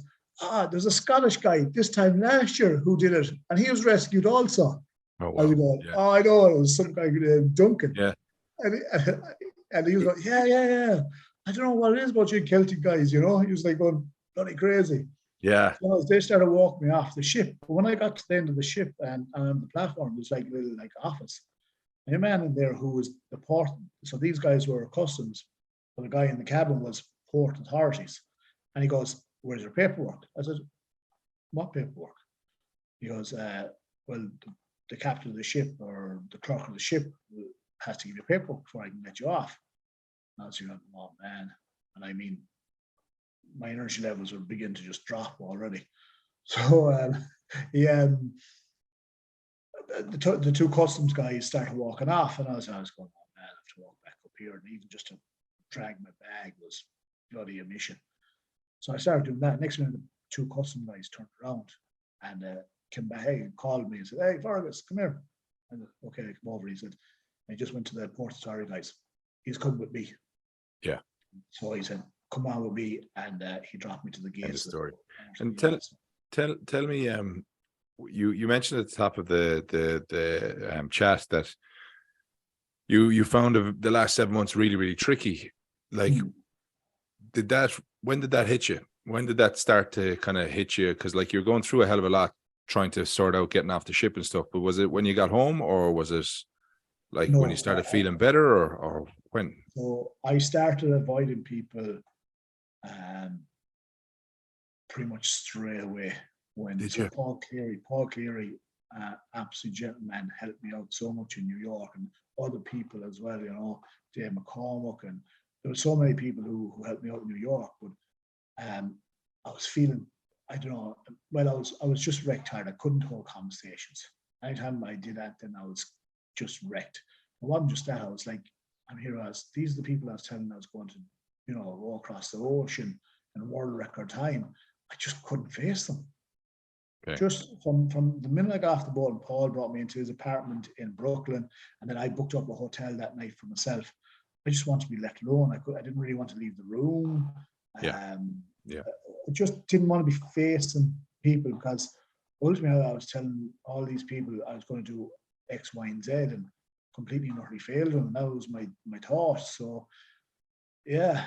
there's a Scottish guy this time last year who did it, and he was rescued also. Oh, wow. I was going, Yeah. oh, I know, it was some guy named Duncan. Yeah. And he was like, yeah. I don't know what it is about you Celtic guys, you know. He was like going bloody crazy. Yeah. So they started walking me off the ship. But when I got to the end of the ship and on the platform, there's like a little like office. And a man in there who was the port. So these guys were customs, but the guy in the cabin was port authorities. And he goes, where's your paperwork? I said, what paperwork? He goes, well, the captain of the ship or the clerk of the ship has to give you paperwork before I can let you off. And I was like, oh man. And I mean, my energy levels were beginning to just drop already. So the two customs guys started walking off, and I was going, oh man, I have to walk back up here, and even just to drag my bag was bloody a mission. So I started doing that. Next minute, the two customs guys turned around and came back, and called me and said, hey, Fergus, come here. I said, okay, I come over. He said, I just went to the port authority guys. He's come with me. Yeah. So he said, come on with me, and he dropped me to the gate. The story. And tell me, you mentioned at the top of the chat that you found the last 7 months really, really tricky. Like, when did that hit you? When did that start to kind of hit you? Because like you're going through a hell of a lot trying to sort out getting off the ship and stuff. But was it when you got home, or was it like when you started feeling better, or when? So I started avoiding people pretty much straight away. Paul Cleary, absolute gentleman, helped me out so much in New York, and other people as well, you know, Dave McCormack, and there were so many people who helped me out in New York. But I was feeling, I don't know, well, I was just wrecked hard. I couldn't hold conversations. Anytime I did that, then I was just wrecked. It wasn't just that. I was like, these are the people I was telling I was going to, you know, row across the ocean in a world record time. I just couldn't face them. Okay. Just from the minute I got off the boat, and Paul brought me into his apartment in Brooklyn, and then I booked up a hotel that night for myself. I just wanted to be let alone. I didn't really want to leave the room. Yeah. Yeah. I just didn't want to be facing people, because ultimately I was telling all these people I was going to do X, Y, and Z, and completely and utterly failed them. And that was my thought. So yeah,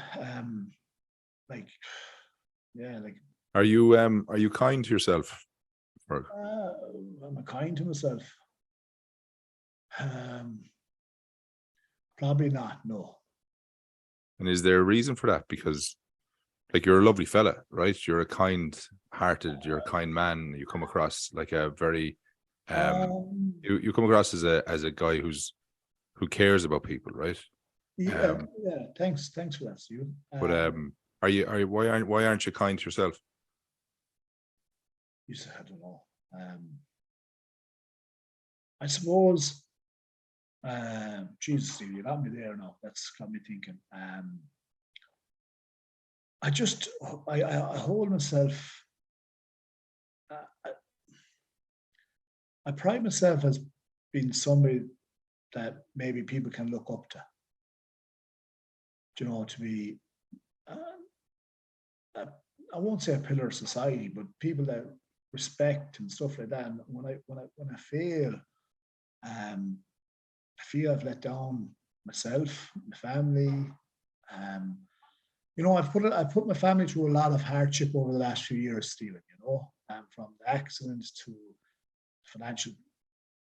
like yeah, like Are you kind to yourself? Or I'm kind to myself. Probably not. No. and is there a reason for that? Because like you're a lovely fella, right? You're a kind-hearted, you're a kind man. You come across like a very Um, you come across as a guy who cares about people, right? yeah, Um, yeah. Thanks for that, Stephen. but why aren't you kind to yourself? You said, I don't know. I suppose. Jesus, Steve, you got me there now. That's got me thinking. I just, I hold myself. I, I pride myself as being somebody that maybe people can look up to. You know, to be, I won't say a pillar of society, but people that respect and stuff like that. And when I fail, I feel I've let down myself, my family. Um, I put my family through a lot of hardship over the last few years, Stephen. From the accidents to financial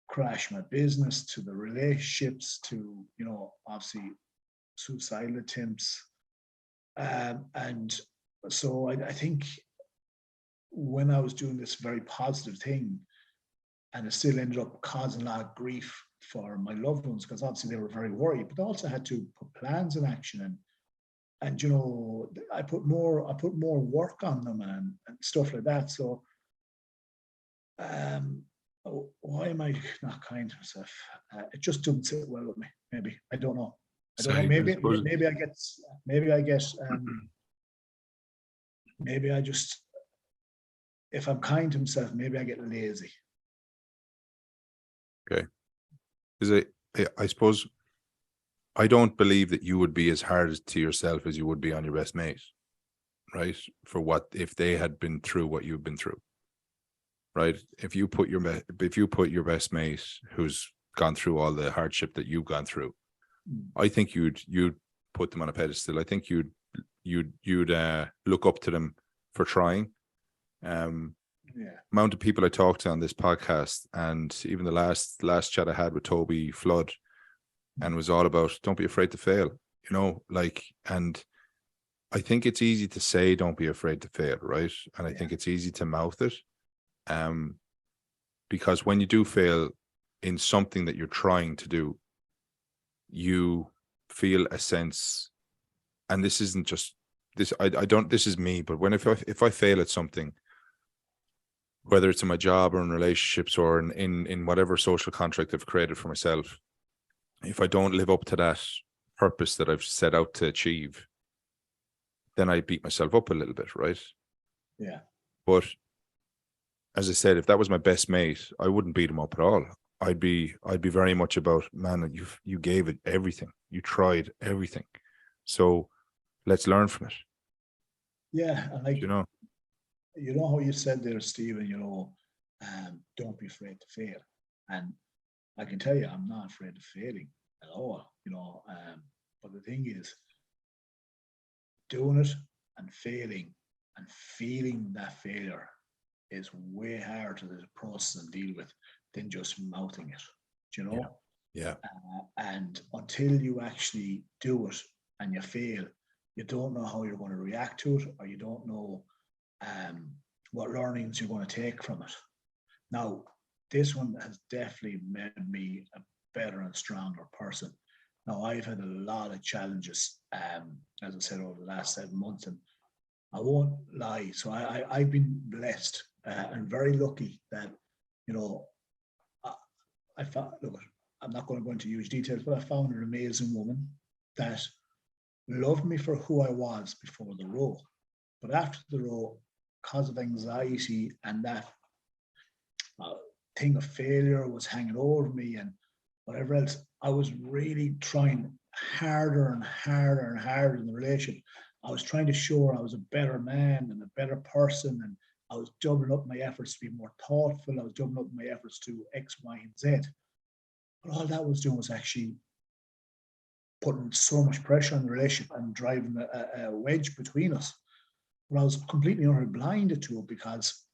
crash, my business, to the relationships, to obviously suicidal attempts, and so I think when I was doing this very positive thing, and it still ended up causing a lot of grief for my loved ones, because obviously they were very worried, but I also had to put plans in action, and I put more work on them, and stuff like that. So why am I not kind to myself? It just doesn't sit well with me. Maybe I don't know. I don't So know. I suppose Maybe I get maybe I get maybe I just, if I'm kind to myself, maybe I get lazy. okay. Is I suppose I don't believe that you would be as hard to yourself as you would be on your best mate, right? For what if they had been through what you've been through, right? If you put your best mate who's gone through all the hardship that you've gone through, I think you'd put them on a pedestal. I think you'd look up to them for trying. Yeah. Amount of people I talked to on this podcast, and even the last chat I had with Toby Flood, and was all about don't be afraid to fail, and I think it's easy to say don't be afraid to fail, right? And I think it's easy to mouth it, because when you do fail in something that you're trying to do, you feel a sense, and this isn't just this, I don't, this is me, but if I fail at something, whether it's in my job or in relationships or in whatever social contract I've created for myself, if I don't live up to that purpose that I've set out to achieve, then I beat myself up a little bit, right? Yeah. But as I said, if that was my best mate, I wouldn't beat him up at all. I'd be very much about, man, you gave it everything. You tried everything. So let's learn from it. Yeah. And like, You know? how you said there, Stephen, don't be afraid to fail. And I can tell you, I'm not afraid of failing at all, but the thing is, doing it and failing and feeling that failure is way harder to process and deal with than just mouthing it, Yeah. and until you actually do it and you fail, you don't know how you're going to react to it, or you don't know what learnings you're going to take from it. Now, this one has definitely made me a better and stronger person. Now, I've had a lot of challenges, as I said, over the last 7 months, and I won't lie. So I've been blessed and very lucky that, I found, look, I'm not going to go into huge details, but I found an amazing woman that loved me for who I was before the row. But after the row, because of anxiety and that thing of failure was hanging over me and whatever else. I was really trying harder and harder and harder in the relationship. I was trying to show her I was a better man and a better person, and I was doubling up my efforts to be more thoughtful. I was doubling up my efforts to X, Y, and Z. But all that was doing was actually putting so much pressure on the relationship and driving a wedge between us. But I was completely blinded to it because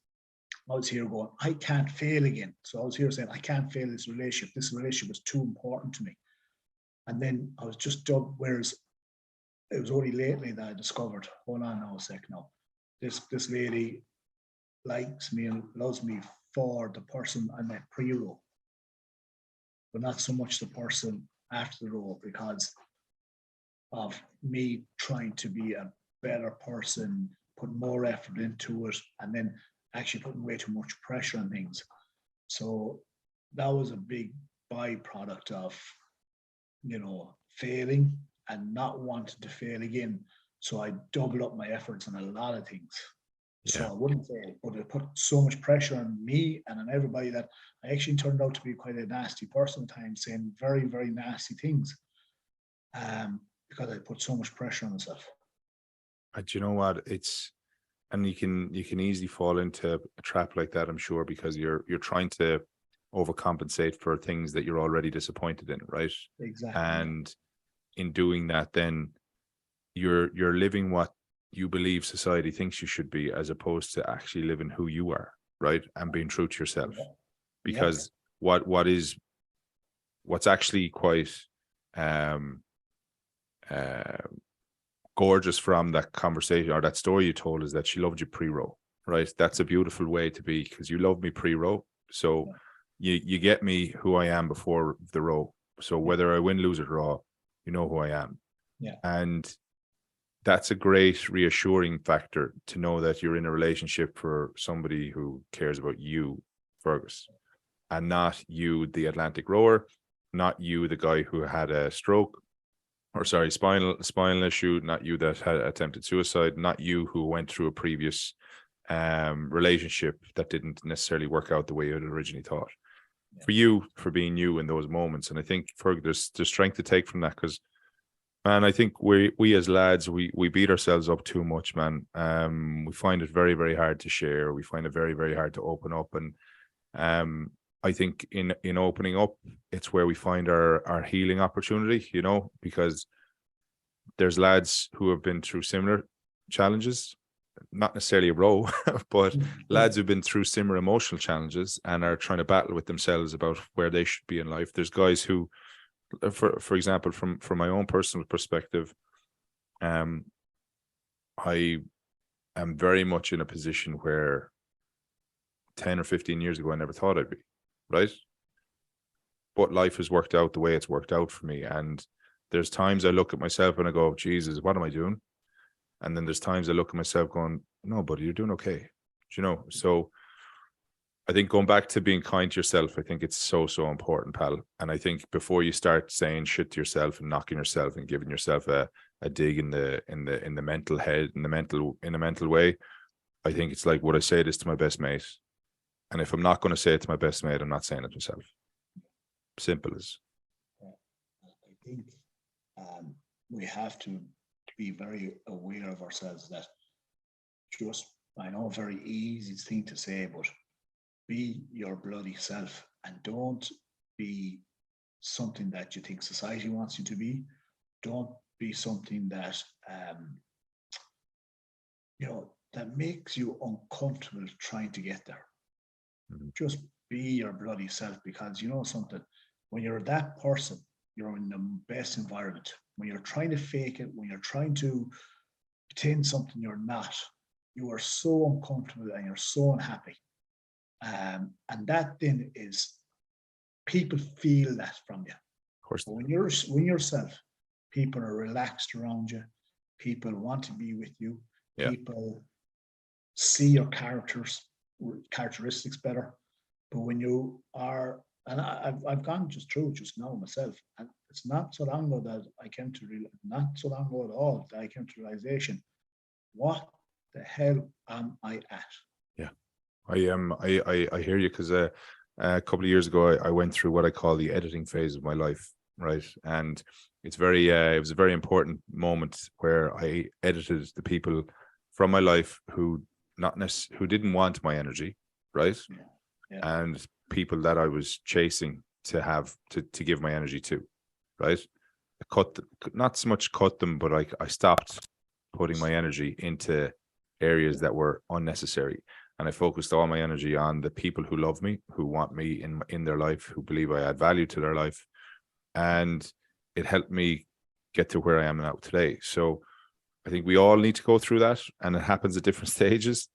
I was here going, I can't fail again. So I was here saying, I can't fail this relationship. This relationship was too important to me. And then I was just dubbed, whereas it was only lately that I discovered, hold on now a sec now. This lady likes me and loves me for the person I met pre-row, but not so much the person after the row, because of me trying to be a better person, put more effort into it, and then actually putting way too much pressure on things. So that was a big byproduct of, failing and not wanting to fail again. So I doubled up my efforts on a lot of things. So I wouldn't fail, but it put so much pressure on me and on everybody that I actually turned out to be quite a nasty person at times, saying very, very nasty things, because I put so much pressure on myself. And you know what? And you can easily fall into a trap like that, I'm sure, because you're trying to overcompensate for things that you're already disappointed in, right? Exactly. And in doing that, then you're living what you believe society thinks you should be, as opposed to actually living who you are, right? And being true to yourself. Because what's actually quite gorgeous from that conversation or that story you told is that she loved you pre-row, right? That's a beautiful way to be, because you love me pre-row. So you get me who I am before the row. So whether I win, lose, or draw, you know who I am. Yeah. And that's a great reassuring factor to know that you're in a relationship for somebody who cares about you, Fergus, and not you, the Atlantic rower, not you, the guy who had a stroke, or sorry, spinal issue, not you that had attempted suicide, not you who went through a previous relationship that didn't necessarily work out the way you had originally thought. Yeah. For you, for being you in those moments. And I think, Fergus, there's strength to take from that, because, man, I think we as lads, we beat ourselves up too much, man. We find it very, very hard to share. We find it very, very hard to open up. And I think in opening up, it's where we find our healing opportunity, because there's lads who have been through similar challenges, not necessarily a row, but lads who've been through similar emotional challenges and are trying to battle with themselves about where they should be in life. There's guys who, for example, from my own personal perspective, I am very much in a position where 10 or 15 years ago I never thought I'd be, right? But life has worked out the way it's worked out for me. And there's times I look at myself and I go, Jesus, what am I doing? And then there's times I look at myself going, no, buddy, you're doing okay. So I think going back to being kind to yourself, I think it's so, so important, pal. And I think before you start saying shit to yourself and knocking yourself and giving yourself a dig in the mental head, in a mental way, I think it's like, would I say this to my best mate? And if I'm not going to say it to my best mate, I'm not saying it to myself. Simple as. I think we have to be very aware of ourselves that I know, very easy thing to say, but be your bloody self and don't be something that you think society wants you to be. Don't be something that, that makes you uncomfortable trying to get there. Mm-hmm. Just be your bloody self, because something, when you're that person, you're in the best environment. When you're trying to fake it, when you're trying to pretend something you're not, you are so uncomfortable and you're so unhappy. And that then is, people feel that from you. Of course. But when you're yourself, people are relaxed around you. People want to be with you. Yeah. People see your characteristics better. But when you are, and I've gone just through it just now myself, and it's not so long ago that I came to not so long ago at all that I came to realization, what the hell am I at? Yeah, I hear you, because a couple of years ago I went through what I call the editing phase of my life, right? And it's very it was a very important moment where I edited the people from my life who who didn't want my energy, right? Yeah. Yeah. And people that I was chasing to have to give my energy to, right? Not so much cut them, but I stopped putting my energy into areas that were unnecessary, and I focused all my energy on the people who love me, who want me in their life, who believe I add value to their life, and it helped me get to where I am now today. So I think we all need to go through that, and it happens at different stages.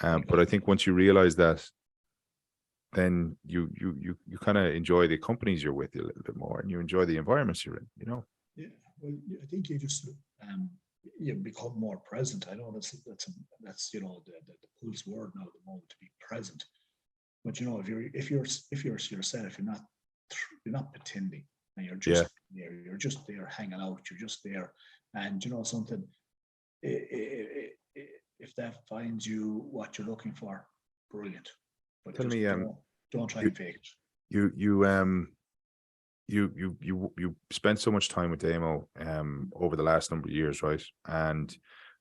But I think once you realize that, then you kind of enjoy the companies you're with a little bit more, and you enjoy the environments you're in. Yeah. Well, I think you just you become more present. I know that's the pulse word now at the moment, to be present. But if you're yourself, you're not pretending, and you're Yeah, just there. You're just there hanging out. You're just there, and you know something. If that finds you what you're looking for, brilliant. But tell just me, don't try you and fake it. you you you spent so much time with Damo over the last number of years, right? And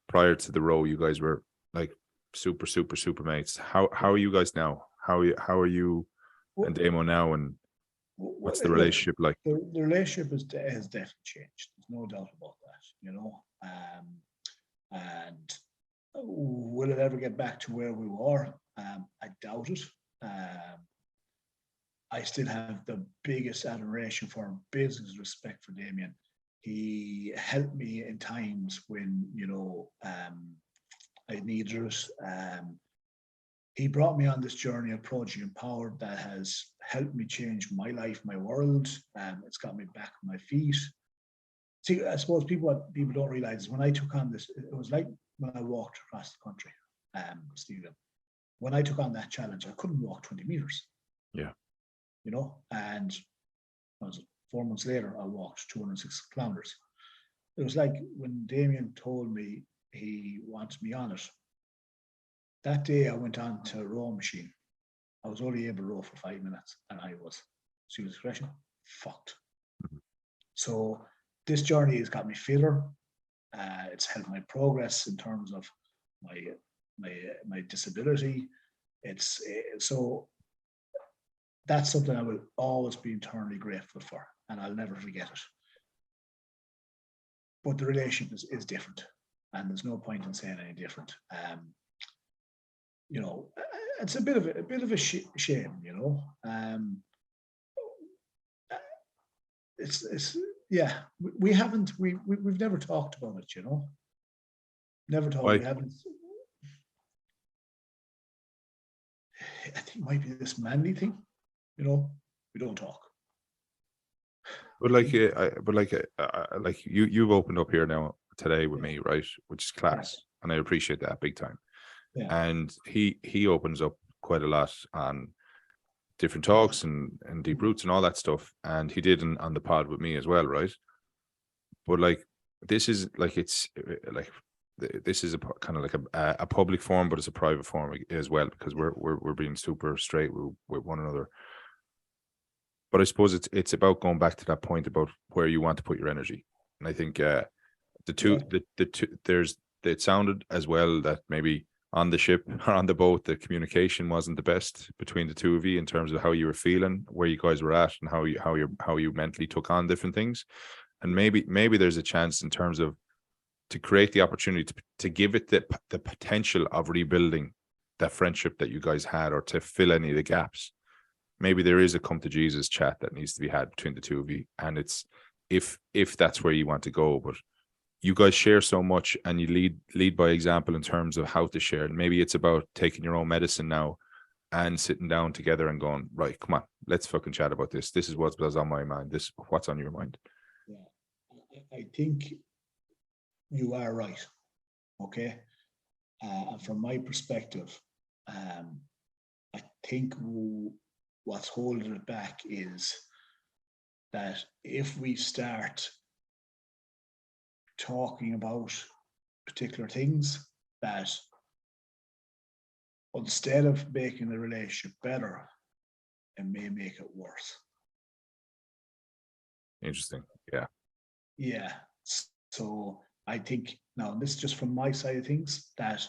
prior to the role, you guys were like super mates. How are you guys now? How are you and Well, Damo now, and what's the look, relationship like? the relationship has definitely changed. There's no doubt about that. And will it ever get back to where we were? I doubt it. Um, I still have the biggest admiration for him, business respect for Damien. He helped me in times when I needed it. He brought me on this journey of Project Empowered that has helped me change my life, my world. It's got me back on my feet. See, I suppose what people don't realize is when I took on this, it was like when I walked across the country, Stephen. When I took on that challenge, I couldn't walk 20 meters, Yeah, and I was 4 months later, I walked 206 kilometers. It was like when Damien told me he wants me on it. That day I went on to a row machine. I was only able to row for 5 minutes, and I was, excuse the expression, fucked. So this journey has got me fitter. It's helped my progress in terms of my disability. It's so that's something I will always be eternally grateful for, and I'll never forget it. But the relationship is different, and there's no point in saying any different. It's a bit of a shame. It's yeah. We've never talked about it. Never talked. why? We haven't. I think it might be this manly thing. We don't talk. But like, like you've opened up here now today with Yeah. me, right? Which is class, and I appreciate that big time. Yeah. And he opens up quite a lot on different talks and deep roots and all that stuff, and he did on the pod with me as well, right? But like, this is like, it's like, this is a kind of like a public forum, but it's a private forum as well, because we're being super straight with one another. But I suppose it's about going back to that point about where you want to put your energy. And I think the two it sounded as well that maybe on the ship or on the boat, the communication wasn't the best between the two of you in terms of how you were feeling, where you guys were at, and how you mentally took on different things. And maybe there's a chance in terms of to create the opportunity to give it the potential of rebuilding that friendship that you guys had, or to fill any of the gaps. Maybe there is a come to Jesus chat that needs to be had between the two of you, and it's if that's where you want to go. But you guys share so much, and you lead by example in terms of how to share. And maybe it's about taking your own medicine now and sitting down together and going, right, come on, let's fucking chat about this. This is what's on my mind. This what's on your mind. Yeah, I think you are right. Okay, and from my perspective, I think what's holding it back is that if we start talking about particular things that instead of making the relationship better, it may make it worse. Interesting. Yeah. Yeah. So I think now, this is just from my side of things, that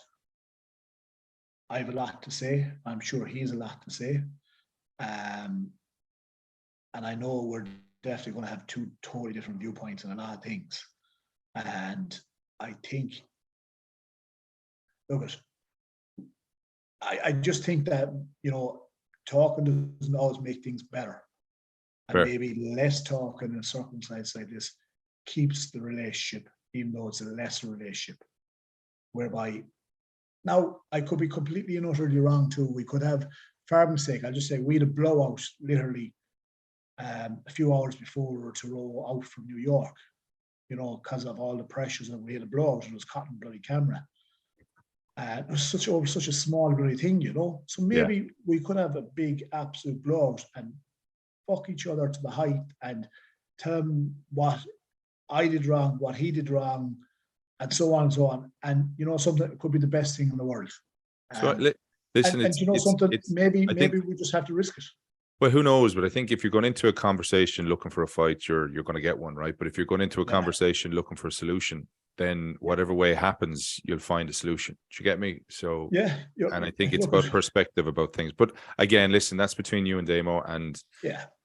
I have a lot to say. I'm sure he's a lot to say. And I know we're definitely going to have two totally different viewpoints on a lot of things. And I think, look, I just think that, talking doesn't always make things better. And Fair. maybe less talking in a circumstance like this keeps the relationship, even though it's a lesser relationship. Whereby, now I could be completely and utterly wrong too. We could have, for argument's sake, I'll just say we had a blowout literally a few hours before we were to row out from New York, because of all the pressures, and we had a blowout and it was caught on bloody camera. It was such a small bloody thing, So maybe we could have a big absolute blowout and fuck each other to the height and tell him what I did wrong, what he did wrong, and so on and so on. And something that could be the best thing in the world. So listen, maybe we just have to risk it. Well, who knows? But I think if you're going into a conversation looking for a fight, you're going to get one, right? But if you're going into a conversation looking for a solution, then whatever way it happens, you'll find a solution. Do you get me? So and I think it's about perspective about things. But again, listen, that's between you and Damo, and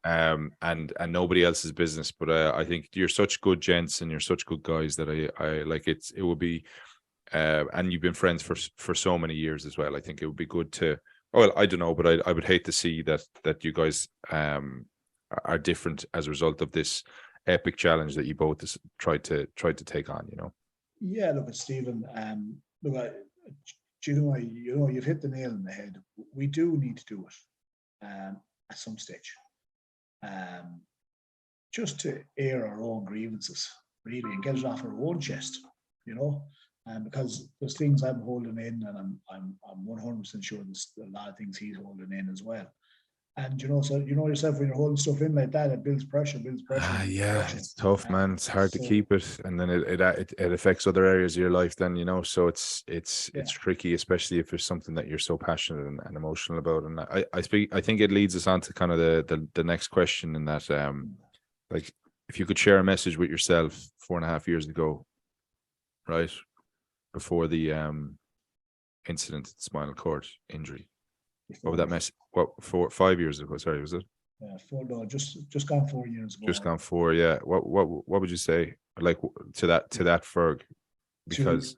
and nobody else's business. But I think you're such good gents and you're such good guys that I like it. It would be, and you've been friends for so many years as well. I think it would be good to. Well, I don't know, but I would hate to see that you guys are different as a result of this epic challenge that you both tried to take on. Yeah, look at Stephen. Look, you've hit the nail on the head. We do need to do it at some stage, just to air our own grievances, really, and get it off our own chest. Because there's things I'm holding in, and I'm 100% sure there's a lot of things he's holding in as well. And so yourself, when you're holding stuff in like that, it builds pressure. It's tough, man. It's hard to keep it, and then it affects other areas of your life. Then so it's tricky, especially if there's something that you're so passionate and emotional about. And I think it leads us on to kind of the next question, in that like, if you could share a message with yourself 4.5 years ago, right before the incident, spinal cord injury. What would that mess? What, 5 years ago? Sorry, was it? Yeah, just gone 4 years ago. Just gone 4, yeah. What would you say, like, to that Ferg? Because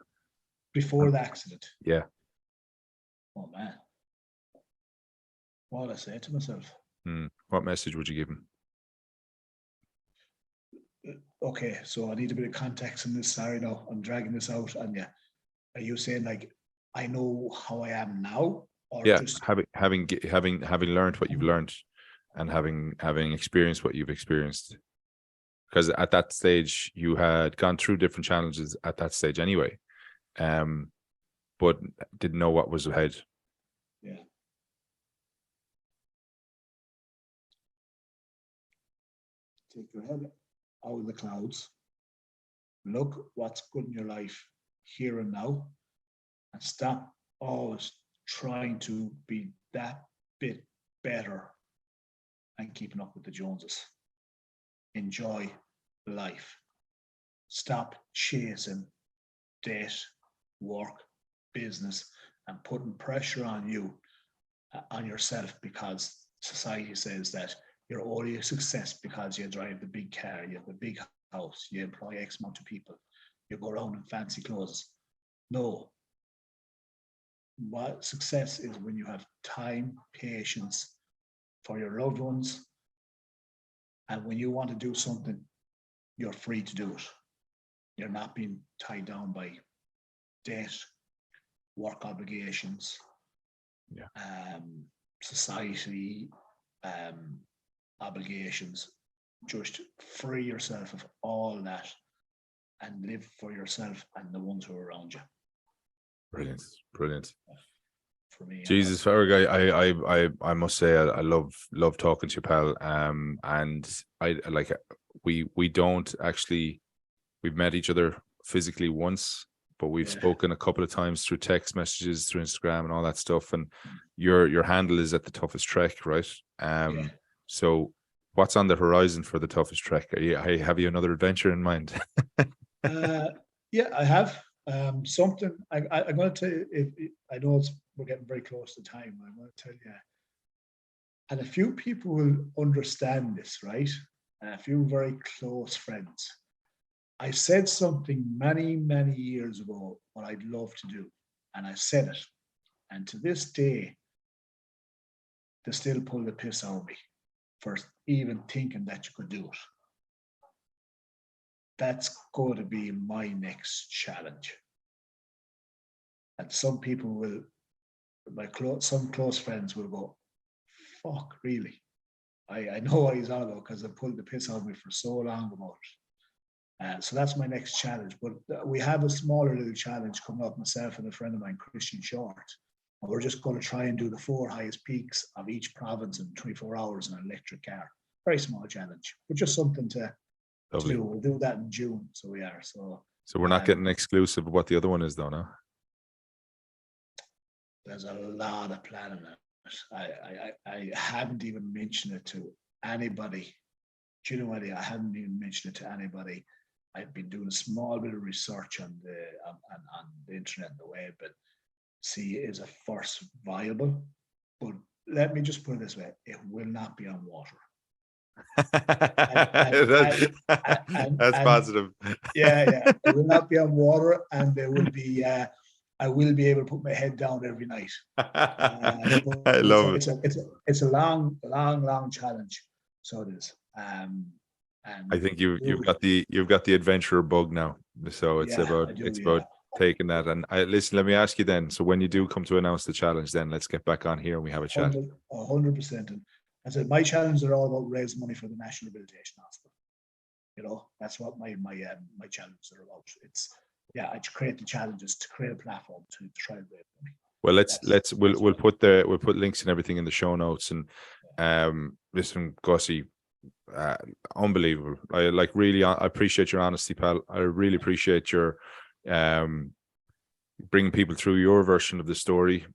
before the accident. Yeah. Oh man, what would I say to myself? What message would you give him? Okay, so I need a bit of context in this. Sorry, no, I'm dragging this out. And are you saying like I know how I am now? Or just having learned what you've learned, and having experienced what you've experienced, because at that stage you had gone through different challenges at that stage anyway, but didn't know what was ahead. Yeah. Take your head out of the clouds. Look what's good in your life here and now, and stop always trying to be that bit better and keeping up with the Joneses. Enjoy life. Stop chasing debt, work, business, and putting pressure on yourself, because society says that you're only a success because you drive the big car, you have a big house, you employ X amount of people, you go around in fancy clothes. No. What success is when you have time, patience for your loved ones, and when you want to do something, you're free to do it. You're not being tied down by debt, work obligations, society obligations. Just free yourself of all that and live for yourself and the ones who are around you. Brilliant. For me, Jesus, Ferg, I must say I love talking to you, pal. And I like, we don't actually, we've met each other physically once, but we've spoken a couple of times through text messages, through Instagram and all that stuff. And your handle is at the toughest trek, right? So what's on the horizon for the toughest trek? Have you another adventure in mind? Yeah, I have something. I'm going to tell you. I know we're getting very close to time. I'm going to tell you, and a few people will understand this, right? A few very close friends. I said something many, many years ago what I'd love to do, and I said it, and to this day, they still pull the piss out of me for even thinking that you could do it. That's going to be my next challenge. And some people will, some close friends will go, fuck, really? I know what he's on about because I pulled the piss out of me for so long about it. So that's my next challenge. But we have a smaller little challenge coming up, myself and a friend of mine, Christian Short. And we're just going to try and do the 4 highest peaks of each province in 24 hours in an electric car. Very small challenge, but just something to do. We'll do that in June. So we are. So we're not getting exclusive of what the other one is, though, no? There's a lot of planning. I haven't even mentioned it to anybody. Do you know what? I haven't even mentioned it to anybody. I've been doing a small bit of research on the internet and the web, but see, is a first viable. But let me just put it this way: it will not be on water. That's positive. Yeah, it will not be on water, and there will be. I will be able to put my head down every night. I love it. It's a long challenge. So it is. And I think you've got the adventurer bug now. So it's about taking that. And listen, let me ask you then. So when you do come to announce the challenge, then let's get back on here and we have a chat. 100%. And I said my challenges are all about raising money for the National Rehabilitation Hospital. You know, that's what my challenges are about. It's I create the challenges to create a platform to try and raise money. Well, we'll put links and everything in the show notes. And listen, Gussie, unbelievable. I appreciate your honesty, pal. I really appreciate your bringing people through your version of the story.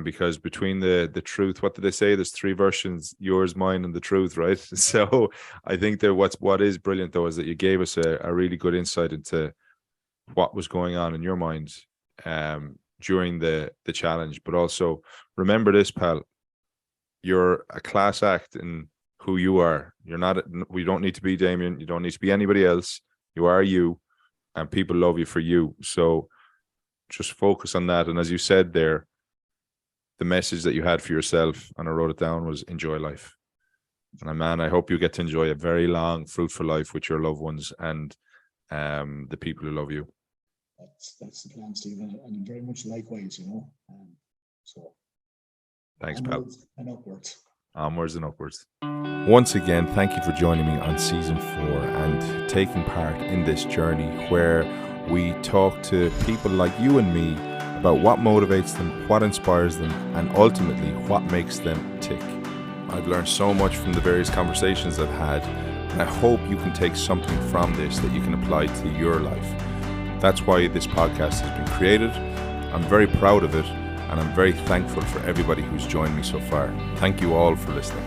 Because between the truth, what did they say? There's 3 versions: yours, mine, and the truth, right? So I think that what is brilliant though is that you gave us a really good insight into what was going on in your mind during the challenge. But also remember this, pal, you're a class act in who you are. You're not, we don't need to be Damien, you don't need to be anybody else. You are you, and people love you for you. So just focus on that. And as you said there, the message that you had for yourself, and I wrote it down, was enjoy life. And man, I hope you get to enjoy a very long, fruitful life with your loved ones and the people who love you. That's the plan, Stephen, and very much likewise, you know. So thanks, pal. And upwards. Onwards and upwards. Once again, thank you for joining me on season 4 and taking part in this journey where we talk to people like you and me about what motivates them, what inspires them, and ultimately what makes them tick. I've learned so much from the various conversations I've had, and I hope you can take something from this that you can apply to your life. That's why this podcast has been created. I'm very proud of it, and I'm very thankful for everybody who's joined me so far. Thank you all for listening.